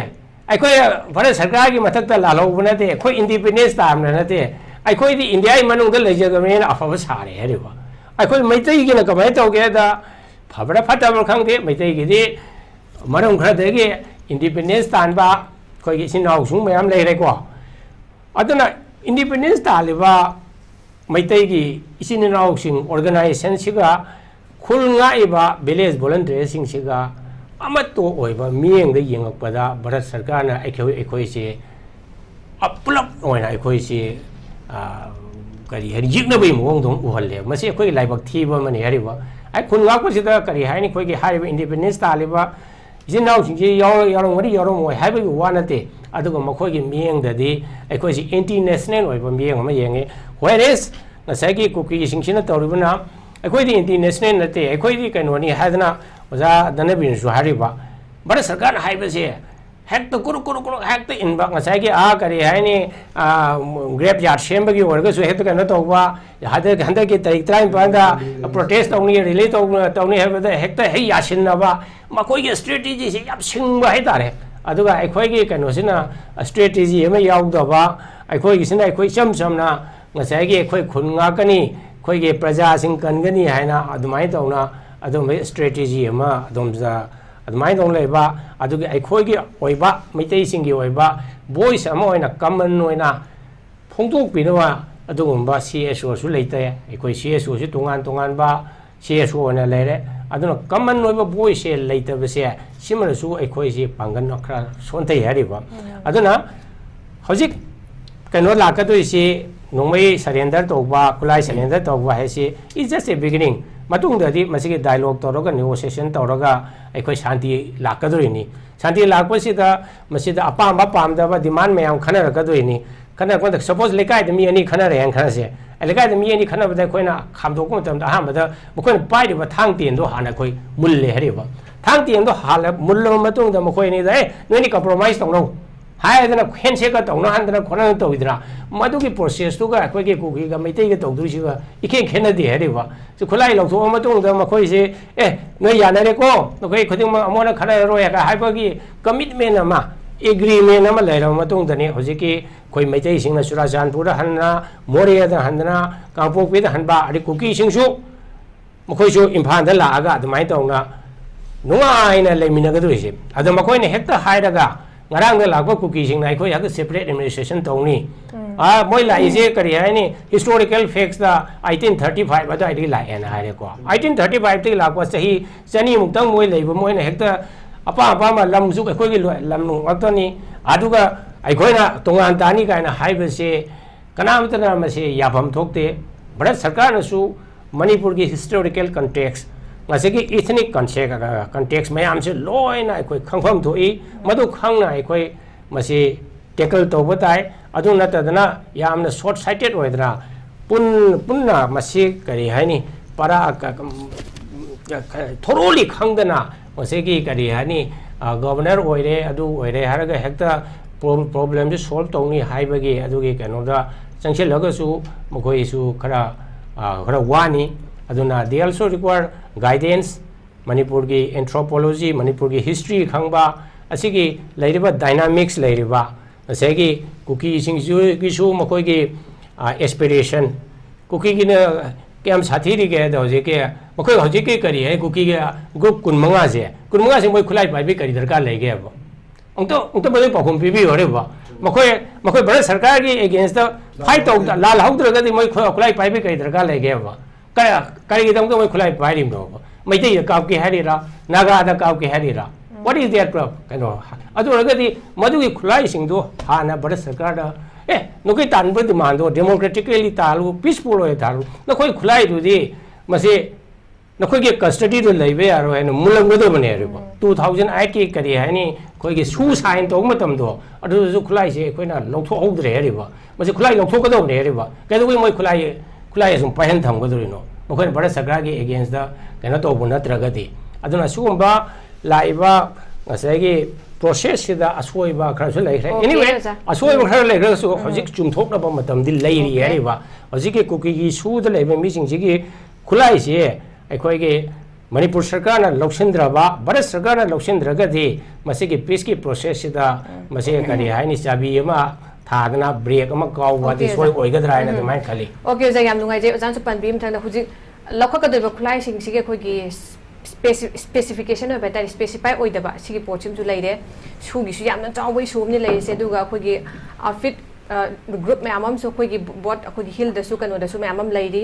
अखोइ भारत सरकार की मथक्ता लालौब नते अखोइ इंडिपेंडेंस ताम नते अखोइ दि इंडिया मनुंग लेजगमेन अफब सारे हरिबा अखोइ मैतै गिना कमाय तौगे दा फबरा फटाबर खंगदे मैतै गिदि मरुंग खरदगे इंडिपेंडेंस तानबा कोई सिनाउ सुंग मयाम लेरेको अदना इंडिपेंडेंस तालिबा मैतै गी इसिनाउ सिंग ऑर्गेनाइजेशन सिगा खुलंगाइबा विलेज वॉलंटियर सिंग सिगा अमतो ओइबा मियंग दे यंगपदा भारत सरकार ना एखोइ से अपलप ओइना एखोइ से करी हरि जिगनबई मोंग दong उहल्ले मसे एखोइ लाइबक थीबा मने Hariba ai khun ngak ko sida kari haini khoi gi hariba independence taliba jinau sing ji yarong mari yarong moi haiba gi wanate aduga makhoi gi mieng da di ai khoi si international oi ba mieng ma yenge whereas ngasai gi kuki sing sina tawribuna ai khoi di international nate ai khoi di kainoni hadna oja danabin su hariba bara sarkar haiba se hek to kuru hek to inba ngasai gi a kari haini grab yard shemba gi orga su hek to kana tawba hada handa ki tarik train panda protest tawni relay tawni haiba da hek to hei yasin na ba makoi gi strategy se yap singba hai tare aduga ai khoi gi kano sina strategy ema yaw da ba ai khoi gi sina ai khoi cham na ngasai gi khoi khun nga kani khoi gi praja sing kan gani haina adumai tawna adum strategy ema adum za adumai dong leba adugi ai khoi gi oiba mitei singi oiba voice ama oina common oina phongtok pinawa adugumba CSO su leite ai khoi CSO su tungan ba CSO na lere aduna common oiba voice leite base simana su ai khoi si pangan nokra sontai hariba aduna hojik kano laka to isi nongmai surrender tawba kulai surrender tawba hesi is just a beginning matung dadi masigi dialogue tawraga negotiation tawraga aikoi shanti lakadrini shanti lakpasida masida apamba pamdaba demand mayam khanaragadrini khana ko suppose lekai de mi ani khana re khana se lekai de mi ani khana bada koina khamdok ko tamda ahambada mukoi pai de thang tin do hana koi mulle hariba thang tin do hala mullo matung da mukoi ni da no ni compromise tawno hai da handshake ka tawna han da khona tawidra madu ki process to ga koi ke ku ki ga maitai ga tawdu shi ga ikhen khena de hariba so khulai lo tho matung da mukoi se no ya na re ko no koi khuding ma amona khana ro ya ga hai ba ki commitment ma agreement ama laira matung da ne hojiki koi maitai sing na Churachandpur da hanna Moria da hanna Kangpokpi da hanba ari kuki sing su mokoi su Imphal da la aga admai tawna nungai na lemina ga duise adu makoi ne hekta hairaga ngarang da lakwa kuki sing na koi aga separate administration tawni moi la ise kari hai ni historical facts da 1835 adu ai la en haire ko 1835 ti lakwa sahi chani muktang moi leiba moi ne hekta apa ma lam su koi gi lam nu atani aduga aikoina tongan tani kaina haibase kanamtana mase yabam thokte bharat sarkar na su Manipur ki historical context ngase ki ethnic context mayam se loina aikoi khangpham thoi madu khangna aikoi mase tackle tawba tai adu natadana yamna short sighted oidra punna mase kari haini para thoroughly khangdana mase ki kari hani governor oire adu oire haraga hekta problem is solved only high bagi adugi kanoda sanction lagasu mokoi su khara wani aduna they also require guidance Manipur gi anthropology Manipur gi history khangba asigi lairiba dynamics lairiba asegi kuki sing su mokoi gi aspiration kuki gi na kem sathi ri ge da hoje ke mokoi hoje ke kari hai kuki ge group kunmanga se moi khulai pai bi kari darkar lai ge ba ongto bade pakhum pibi hore ba makoi bharat sarkar ki against the fight of the lal haudra ga moi khulai pai bi kai darkar lai ge ba kari gi dam ko moi khulai pai rim no mai te ka ke hari ra naga da ka ke hari ra what is their problem kano adu ga di madu ki khulai sing do ha na bharat sarkar da no kai tan bu demand do democratically talu peaceful hoye talu no koi khulai du di mase no koi ke custody do leibe yaro hai no mulang do bane re ba 2008 ki kari hai ni koi ke su sign to matam do adu su khulai se koi na long tho audre re ba mase khulai long tho ka do ne re ba kai do moi khulai sum pahen tham ga do no mokoi bharat sarkar ki against the kana to bu natra ga di aduna sugumba laiba ngasai ki process sida asoi ba khara su lai re anyway asoi ba khara lai re su hojik chum thok na ba matam di lai ri re ba hojik ke kuki gi su da lai ba mi sing ji gi khulai se aikoi ge Manipur sarkar na loksindra ba bharat sarkar na loksindra ga di mase ki peace ki process sida mase kari hai ni chabi ma thadana break ama kaw wa di soi oi ga drai na de mai khali okay ja yam nungai je jan su pan bim thang da huji lokha ka de ba khulai sing sige khoi gi specification of better specify oi da ba sige pochim ju lai de su gi su yam na chaw wai su ni lai se du ga khoi gi outfit group me amam so khoi gi bot khoi gi hill da su kano da su me amam lai di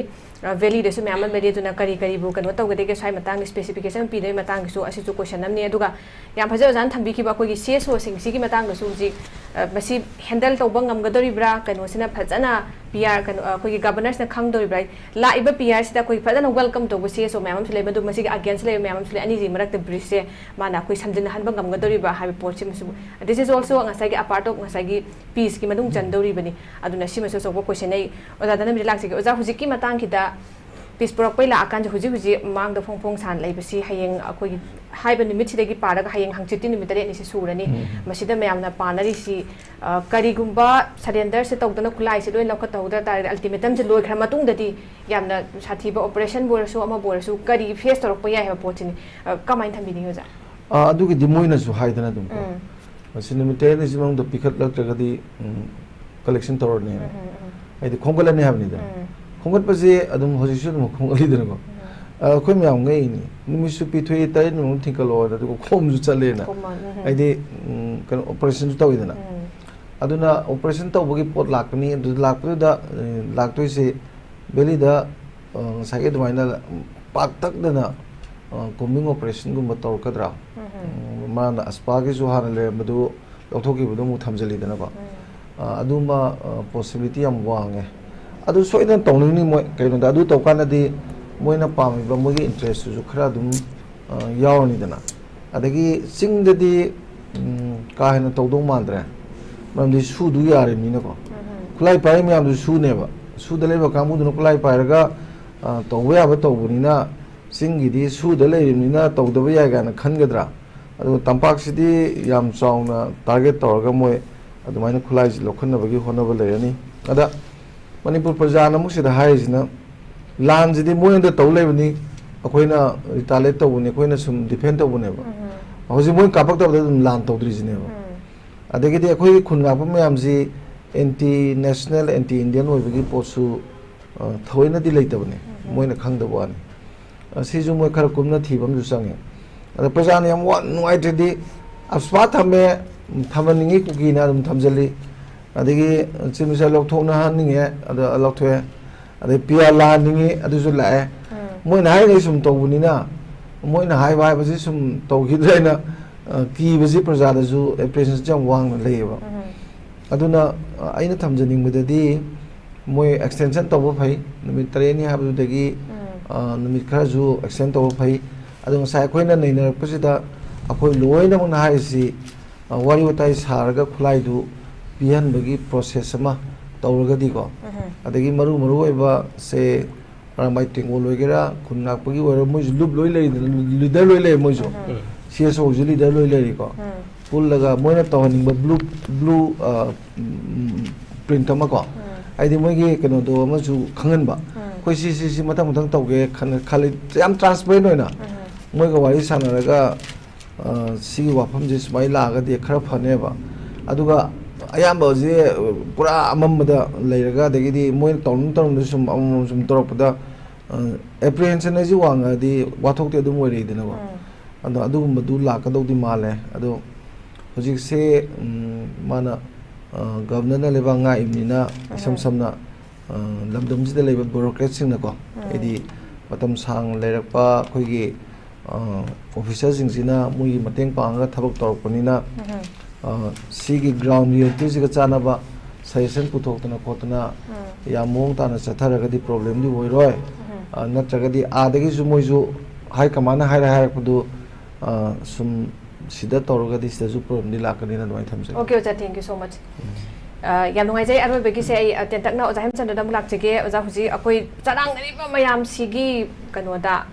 valley da su me amam lai du na kari bu kano taw ga de ge sai matang specification pi de matang su asi su question nam ne duga yam phaja jan thambi ki ba khoi gi CSO sing sigi matang da su ji basi handle to bangam ga dori bra kano sina phajana PR kano khoi gi governors na khang dori bra la iba PR sida khoi phajana welcome to CSO me amam su lai ba du masi gi against lai me amam su lai ani ji marak te bridge se mana khoi samjin han bangam ga dori ba ha report sim su this is also ngasai gi a part of ngasai gi peace ki madung chan dori bani aduna sima so so question ai oza dana mi lak se oza huji ki matang ki da peace prok pai la akan huji mang da phong san lai basi hayeng akoi hai ban nimit si dagi para ga hayeng hangchiti nimit re ni se surani masida mayam na panari si kari gumba surrender se tawdana kulai se loi lokha tawda ta ultimatum je loi khra matung dati yamna sathi ba operation bor su ama bor su kari face torok pa ya ha pochini kamain thambi ni oza adu ki dimoina su haidana dum ko sinimite ni simang do pikat lak ta di collection tower ne ai de khongala ne habni da khongat pase adum hojishu mo khongali de ko khoi myam ngai ni numisu pi thoi tai nu thikalo da ko khom ju chale na ai de kan operation tu tawi da na aduna operation taw bogi pot lakni du lakpu da laktoi se beli da sage de maina pak tak da na combing operation gum taw kadra ma na aspa gi ju har le madu lokhoki bu mu thamjali da na ko aduma possibility am wange adu soidan tawning ni moi kaino da adu tawkan adi moina pami ba mogi interest su khara dum yaw ni dana adagi sing dadi ka hena tawdong mandra mam di su du yare ni nako kulai pai mi am du su ne ba su da le ba kamu du kulai pai raga tawwe ya ba tawbuni na sing gi di su da le ni na tawda ba ya ga na khan gadra adu tampak sidi yam chawna target tawraga moi adu maina kulai ji lokhanna bagi hona ba le ani ada Manipur Prajana Musida Haisina Lands the Moon the Tolevni, Aquina Retaliato, Aquina some depend on whenever. I was in one capital of the land of Reasonable. I think the Aqui Kunapamzi anti national, anti Indian will be posu Toina delatable, Moina Kang the one. A season where Karakumna Tibam sang. The Prajanium one white day of Spartame, Tamani Kugina, Tamzali. Adagi simisa lok thona haninge ada lok thwe ada pia la ninge adu su la moi na hai sum to bunina moi na hai bai basi sum to khidreina ki basi praja da ju presence jam wang na leba aduna aina thamjaning medadi moi extension to bo phai numit treni habu dagi numit khara ju extend to bo phai adu sai khoina nei na pasida akoi loina mang na hai si wari watai sarga khulai du pian bagi proses sama tauragadi ko adagi maru eba se ramai tingol loigera kunnak bagi wara moi lup loi lei leader loi lei moi jo CSO ju leader loi lei ko pul laga moi na tawning ba blue print ma ko aidi moi ge keno do ma ju khangan ba koi si matang tawge khali yam transparent hoina moi ga wari sanaraga si wafam je smai la ga de khara phane ba aduga ayamba je pura amamda leiraga dagidi moi tong sum sum toropada apprehension ji wanga di wathok te dum wari dina ba ando adu madu la ka dodi male ado hojik se mana governor na leba nga imina samna lamdum ji de leba bureaucrats sing na ko edi patam sang leirakpa khoigi officers sing sina mui mateng panga thabak torpanina Sigi ground reality siga chana ba session puthokna khotna ya mong ta na chatharaga di problem di oiroi natraga di adagi su moisu hai kamana hai pudu sum sida toroga di sida su problem di lakani na doi thamse. Okay oja, thank you so much. Yam ngai jai aroi begi se ai tentakna oja HEMCHANDRA dam lak chege oja huji akoi charang ni ba mayam sigi kanoda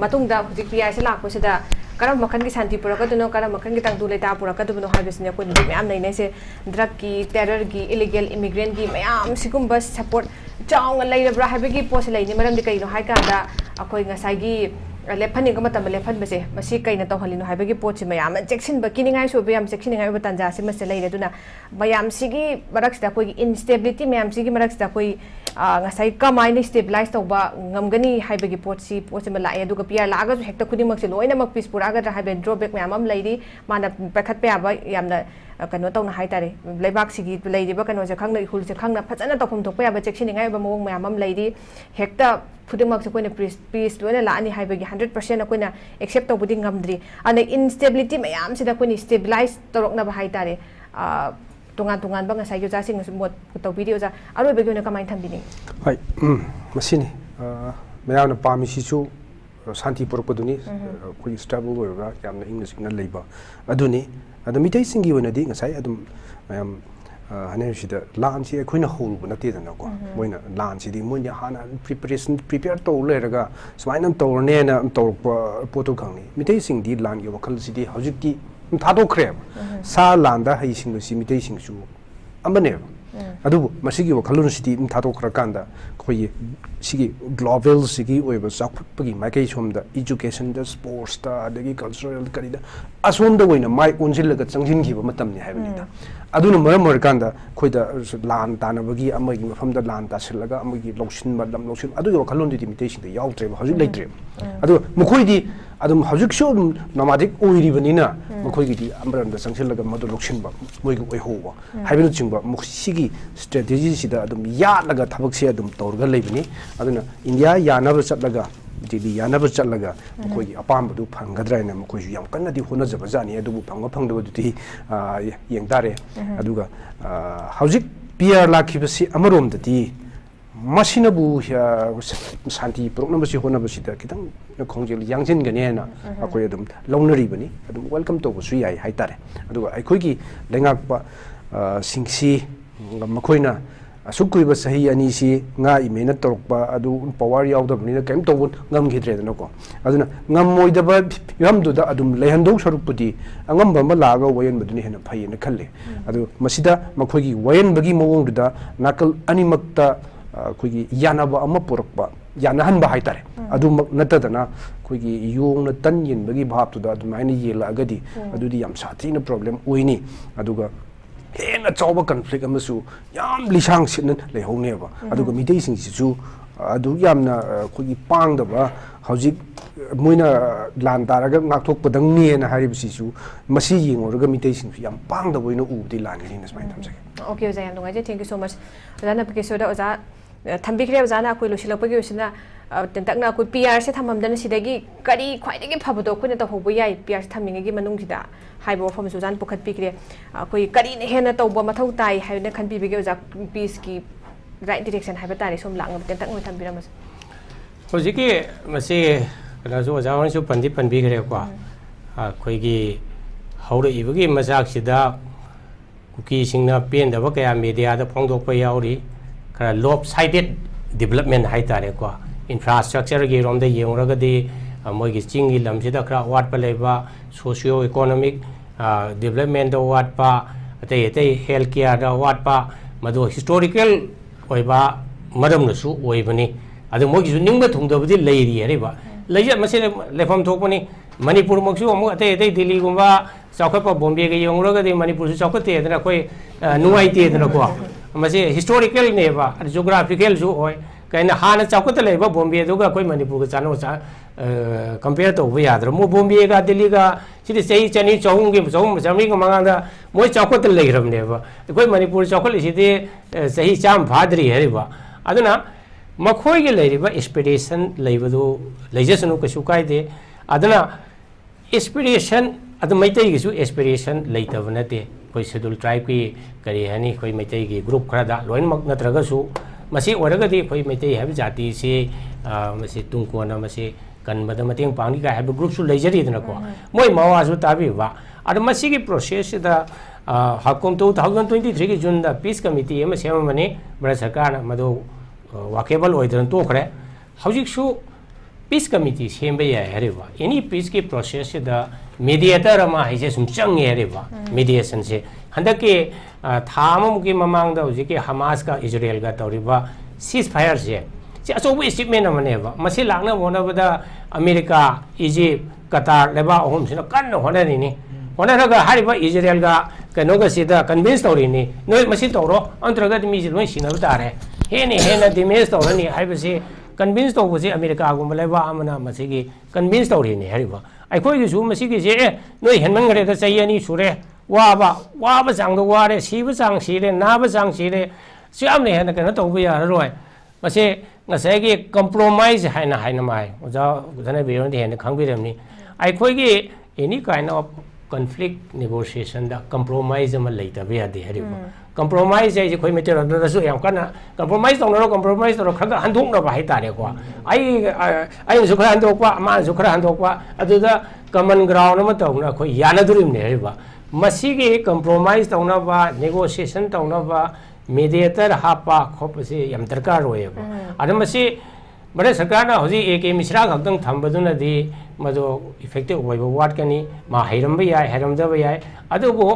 matungda huji pi ai se lak posida karam makan ki santi pura ka duno karam makan ki tang du leta pura ka duno harvest ne ko ni mayam nei nei se drug ki terror ki illegal immigrant ki mayam sigum bas support chang lai bra ha begi pose lai ni maram de kai no hai ka da akoi ngasai gi lephani ka matam lephan base masi kai na tawhali no ha begi pot si mayam section ba kini ngai so be am section ngai ba tanja se mase lai duna mayam sigi barak sta koi instability mayam sigi barak sta koi ngasai kamai ni stabilize tawba ngamgani hai begi pot si ma lai adu ka pia laga hekta khudi mak se loina mak pis pura ga ha be drawback mayam am laidi mana pakhat pe aba yamna kano tawna hai tare leibak sigi laidi ba kano je khangna ihul je khangna phajana tawpham thokpa aba section ngai ba mong mayam am laidi hekta khudimak se koina peace loina la ani hai begi 100% koina accept tawbudi ngamdri ana instability mayam sida koina stabilize torokna ba hai tare tungan ba ngasai yo ja sing mot taw video ja aroi begi na kamai thambini hai masini mayam na pami si chu santi porpoduni koi stable oiga yamna english na leiba aduni adu mitai singi wona di ngasai adum mayam hane sida lan si khoina hol bu nate dana ko moina lan si di moina hana preparation prepare to leraga swainam to ne na to poto khangni mitai sing di lan yo wakal si di hojik di thado krem sa landa hai sing si mitai sing su amane adu masigi wakalun si di thado khra kanda khoi sigi global sigi oiba sakpagi makai somda education da sports da adagi cultural karida asom da goina mai onjil ga changjin gi ba matam ni haibani da aduna mar kanda khoida lan ta na bagi amagi mafam da lan ta silaga amagi lokshin ba lam lokshin adu wakalun di limitation da yaw tre ba hojik leitre adu mukhoi di adum hojik sho nomadic oiri banina mukhoi gi di amram da changsilaga madu lokshin ba moi gi oi ho ba haibinu chingba mukhsigi strategy sida adum ya laga thabak se adum torga leibani aduna india yanaba chatlaga dili yanaba chatlaga mukoi apam du phanggadra na mukoi yam kanna di hona jaba jani adu phangwa phangda du ti yeng tare aduga hojik pr lakhi basi amarom da di मसिनबु Shanti पुरक्नबसि होनबसिदा खितंग खोंजेल यांजिनगनेना अखोय अदुम लौनरिबनि अदुम welcome तोबसु याय हाइतारे अदुगा अखोयगी लेंगाकपा सिंगसी मखोयना असुकुइब सही अनिसी nga इमेना तोरकपा अदु power यावदबनिना केम तोबुन ngमखिद्रेदनको अदुना ngमोइदबा यमदुदा अदुम लेहंदौ सरुपपुदी अंगमबम लागा वयनबदुनि हेना फैयेना खल्ले अदु मसिदा मखोयगी वयनबगी मवोंगदुदा नाकल अनिमक्ता अखोयगी यानाबा अमा पुरकपा यानहनबा हाइतारे अदुमक नतदना अखोयगी योंगना तन यिनबगी भाबतुदा अदुमाइना येलागदी अदुदी याम साथीना problem ओइनी अदुगा हेन चौबा conflict अमसु याम लिसांग सिन लेहौनेबा अदुगा मिदै सिंगसिसु अदु यामना अखोयगी पांगदबा हौजिक मोइना लान तारगा नाक्थोकपदंग नेना हारिबसिसु मसि येंगोरगा मिदै सिंगसु याम पांगदबोइना उबदि लानगिना स्माइन थमसके ओके ओजा याम नुंगाजे थैंक यू सो मच ओजाना पिकेसोदा ओजा थंबिखरे ओजाना अखोय लोसिलपगे ओसिना तंतकना अखोय पीआर से थममदन सिदगी करी ख्वाइदगी फबदो अखोयना तहौबो याय पीआर से थमिंगगी मनुंगसिदा हाइबो फम सुजान पुखत पिकरे अखोय करी ने हेना तौबो मथौ ताई हाइने खनबिबिगे ओजा पीस की राइट डायरेक्शन हाइबा तारे सोम लांग तंतकना थंबिरमस होजिके मसे कनाजो ओजावनसु पंदि पंबिखरे को अखोयगी हौरे इबगी मजाकसिदा कुकी सिंगना पेंदबा कया मीडिया दा फोंदोकपा यावरी खरा लोप साइडेड डेवलपमेंट हाइतारे को इंफ्रास्ट्रक्चर गी रोमदा येंगरगदी मोइगी चिंगी लमसिदा खरा वाटपा लेबा सोशियो इकोनॉमिक डेवलपमेंट दा वाटपा अते अते हेल्थ केयर दा वाटपा मदो हिस्टोरिकल ओइबा मरमनसु ओइबनी अदु मोइगी निंगबा थुंदबदी लेरी हरिबा लेजे मसे लेफम थोकपनी मणिपुर मक्सु अमु अते अते दिल्ली गुंबा चौखपा बॉम्बे गे येंगरगदी मणिपुर सु चौखते दना कोई नुवाइते दना को मसे हिस्टोरिकल नेबा जियोग्राफिकल जो होय कहीं हाँ चौकत लेबा बॉम्बे दुगा कोई मणिपुर का चानो चा कंपेयर तो हुए याद मो बॉम्बे का दिल्ली का सिटी सही चनी चौंग के चौंग चमरी का मंगादा मोय चौकत लेरमनेबा कोई मणिपुर चौकल सिटी सही चाम भाद्री हरिबा अदना मखोय के लेरिबा एक्सपेक्टेशन लेबदो लेजसनु कछु कायदे अदना एक्सपेक्टेशन अद मैतै गिसु एक्सपेक्टेशन लेतब नते कोई शेड्यूल ट्राइब की करी हनी कोई मैतै की ग्रुप खरादा लोइनमक नत्रगसु मसी ओरगदी कोई मैतै हैब जाति से मसी तुंगकोना मसी कनबद मतेंग पांगी का हैब ग्रुप सु लेजरीदनको मोय मावासु ताबिबा अद मसी की प्रोसेस दा हकुम 2023 की जून दा पीस कमिटी एम सेममने भारत सरकार मदो वाकेबल ओइदन तोखरे हौजिकसु पीस कमिटी सेमबे याय हरेबा एनी पीस की प्रोसेस दा मीडिएटर अमा हाइसे सुम चंगे हरेबा मीडिएशन से हंदके थामम की ममांग दा हौजिके हमास का इजराइल का तौरिबा सीज फायर से अचौब अचीवमेंट अमनेबा मसे लांगना होनबदा अमेरिका इजिप्ट कतार लेबा अहम सिना कन्न होनरिनी होनरगा हारिबा इजराइल का कनोगा सिदा कन्विंस तौरिनी नोय मसी तौरो अंतरगत मिजि लोय सिनब तारे हेने डिमेज तौरनी हाइबसे कन्विंस तौबसे अमेरिका गुम लेबा अमना मसिगी कन्विंस तौरिनी हारिबा अखोयगी सु मसिगी जे नोय हेनमंगरे दा चयनी सुरे वाबा चांग वारे सीब चांग सीरे नाब चांग सीरे सियामने हेन कन तौबा यारोय मसे ngसायगी कंप्रोमाइज हाइना हाइना माय ओजा धनाबिर हेन खंगबिरमनी अखोयगी any kind of conflict negotiation da compromise ama leitabe ade hariba compromise ai khoi meter da su yam kana compromise tong no compromise to khaga handok na ba hai tare ko ai su khara handok pa ma su khara handok pa adu da common ground ma tong na khoi yana durim ne hariba masi ge compromise tong na ba negotiation tong na ba mediator hapa khop se yam darkar roye ba adam masi बड़े सरकार ना हजी एक Mishra खतंग थम्बदुनदी मदो effective ओइबो वाट कनी मा harem याय हैरमदब याय अदुबो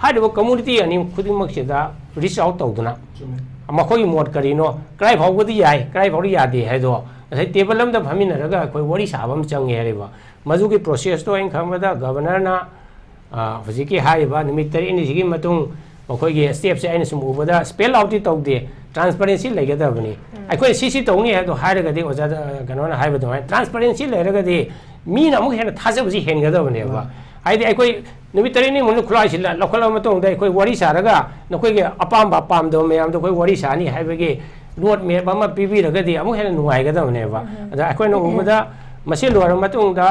हाइबो community अनि खुदिमक्सिदा रिच आउट तौदुना मखोई मोड करिनो क्राइ फावबदी याय क्राइ फावरी यादे हैदो असै टेबल लमदा फमिनरगा कोई वरी साबम चंगे हैरेबा मजुगी प्रोसेस तो इन खमदा गवर्नर ना हजिकी हाइबा निमित 3 निसिगी मतुंग मखोई स्टेप से आइन सुम उबदा स्पेल आउट तौदे ट्रांसपेरेंसी लेगदबनी अखोई सीसी तौनी है तो हारगदी ओजा कनोना हाइबदो ट्रांसपेरेंसी लेरगदी मीना अमुक हेन थाजबजी हेनगदबनेबा हाइदि अखोई निमित 3 नि मुनु खुलाइ सिला लखला मतोंदा अखोई वरी सारगा नखोइगे अपाम बापाम दो मयाम दो कोई वरी सानी हाइबगे रोड मैप अमा पिबिरगदी अमुक हेन नुवाइगदबनेबा अदा अखोई नो उबदा मसे लोर मतोंदा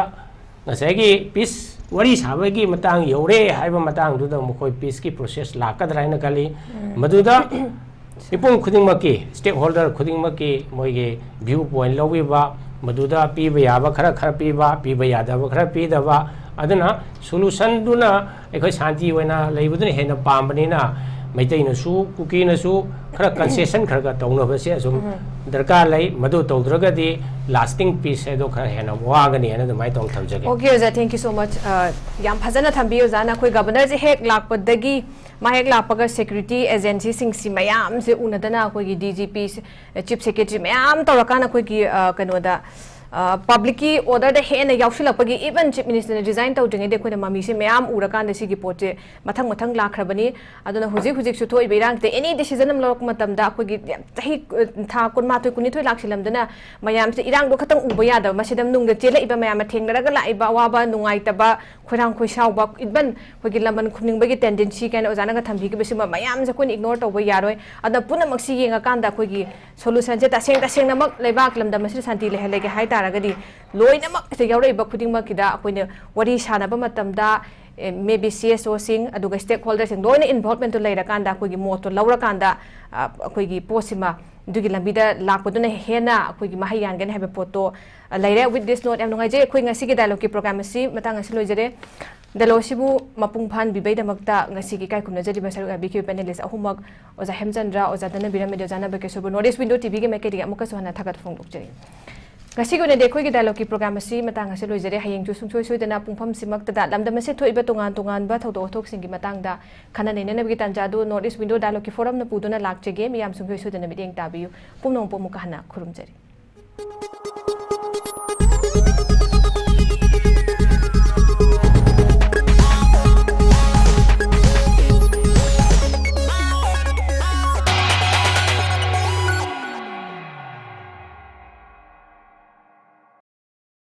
ngसायगी पीस वरी साबगी मतंग यौरे हाइबा मतंग दुदा मखोई पीस की प्रोसेस लाकदराइना कली मदुदा ꯃꯤꯄꯨꯝ ꯈꯨꯗꯤꯡꯃꯛꯀꯤ ꯁ꯭ꯇꯦꯛꯍꯣꯜꯗꯔ ꯈꯨꯗꯤꯡꯃꯛꯀꯤ ꯃꯣꯏꯒꯤ ꯚ꯭ꯌꯨ ꯄꯣꯏꯟ ꯂꯧꯕꯤꯕ ꯃꯗꯨꯗ ꯄꯤꯕ ꯌꯥꯕ ꯈꯔ ꯄꯤꯕ ꯌꯥꯗꯕ khara pidaba aduna solution duna ekhoi shanti oina leibuduna hena pambanina maitai na su kuki na su khara concession khara ka tawna ba se asum darkar lai madu tawdraga di lasting peace edo khara hena wagani ana mai tong thamjage. Okay oza, thank you so much. Yam phajana thambi oza na khoi governor je hek lakpadagi mahek lakpaga security agency sing si mayam se unadana khoi gi DGP chief secretary mayam tawrakana khoi gi kanoda public ki order de hen yaushilapagi even chief minister ne design taw dringe de khoi mami se mayam urakan de sigi pote mathang lakhrabani aduna huji su thoi beirang te any decision am lok matam da khoi gi tahi tha kun ma thoi kuni thoi laksilam dana mayam se irang do khatang uba ya da masidam nung de chela iba mayam thengraga la iba wa ba nungai ta ba khoirang khoi saw ba iban khoi gi laman khumning bagi tendency kan ojana ga thambi gi besima mayam se kun ignore taw ba yaroi ada puna maksi yenga kan da khoi gi solution je ta seng namak lebak lamda masri santi lehelege hai taragadi loinamak se yaurei ba khuding ma kida akoine wari sana ba matam da maybe CSO sing aduga stakeholders sing loina involvement to leira kan da khoi gi moto laura kan da khoi gi posima dugi lambida lakpaduna hena khoi gi mahayan gan habe poto leira with this note am ngai je khoi ngasi gi dialogue ki program si matang asi loijare Dalosibu mapung phan bibai damakta ngasi ki kai kumna jari basaru abi ki panelist ahumak oza hemchandra oza DHANABIR media janabakishore Northeast window TV ge mekedi amuka sohana thagat phong dokjari ngasi gune de khoi gi dialogue ki program si matang asi loijare hayeng ju sungsoi soidana pungpham simak ta lamda mase thoiba tongan ba thodo thok sing gi matang da khana ne ne gi tanja du Northeast window dialogue ki forum na puduna lakchege miyam sungsoi soidana mideng tabiu pumnong pomuka hana khurumjari.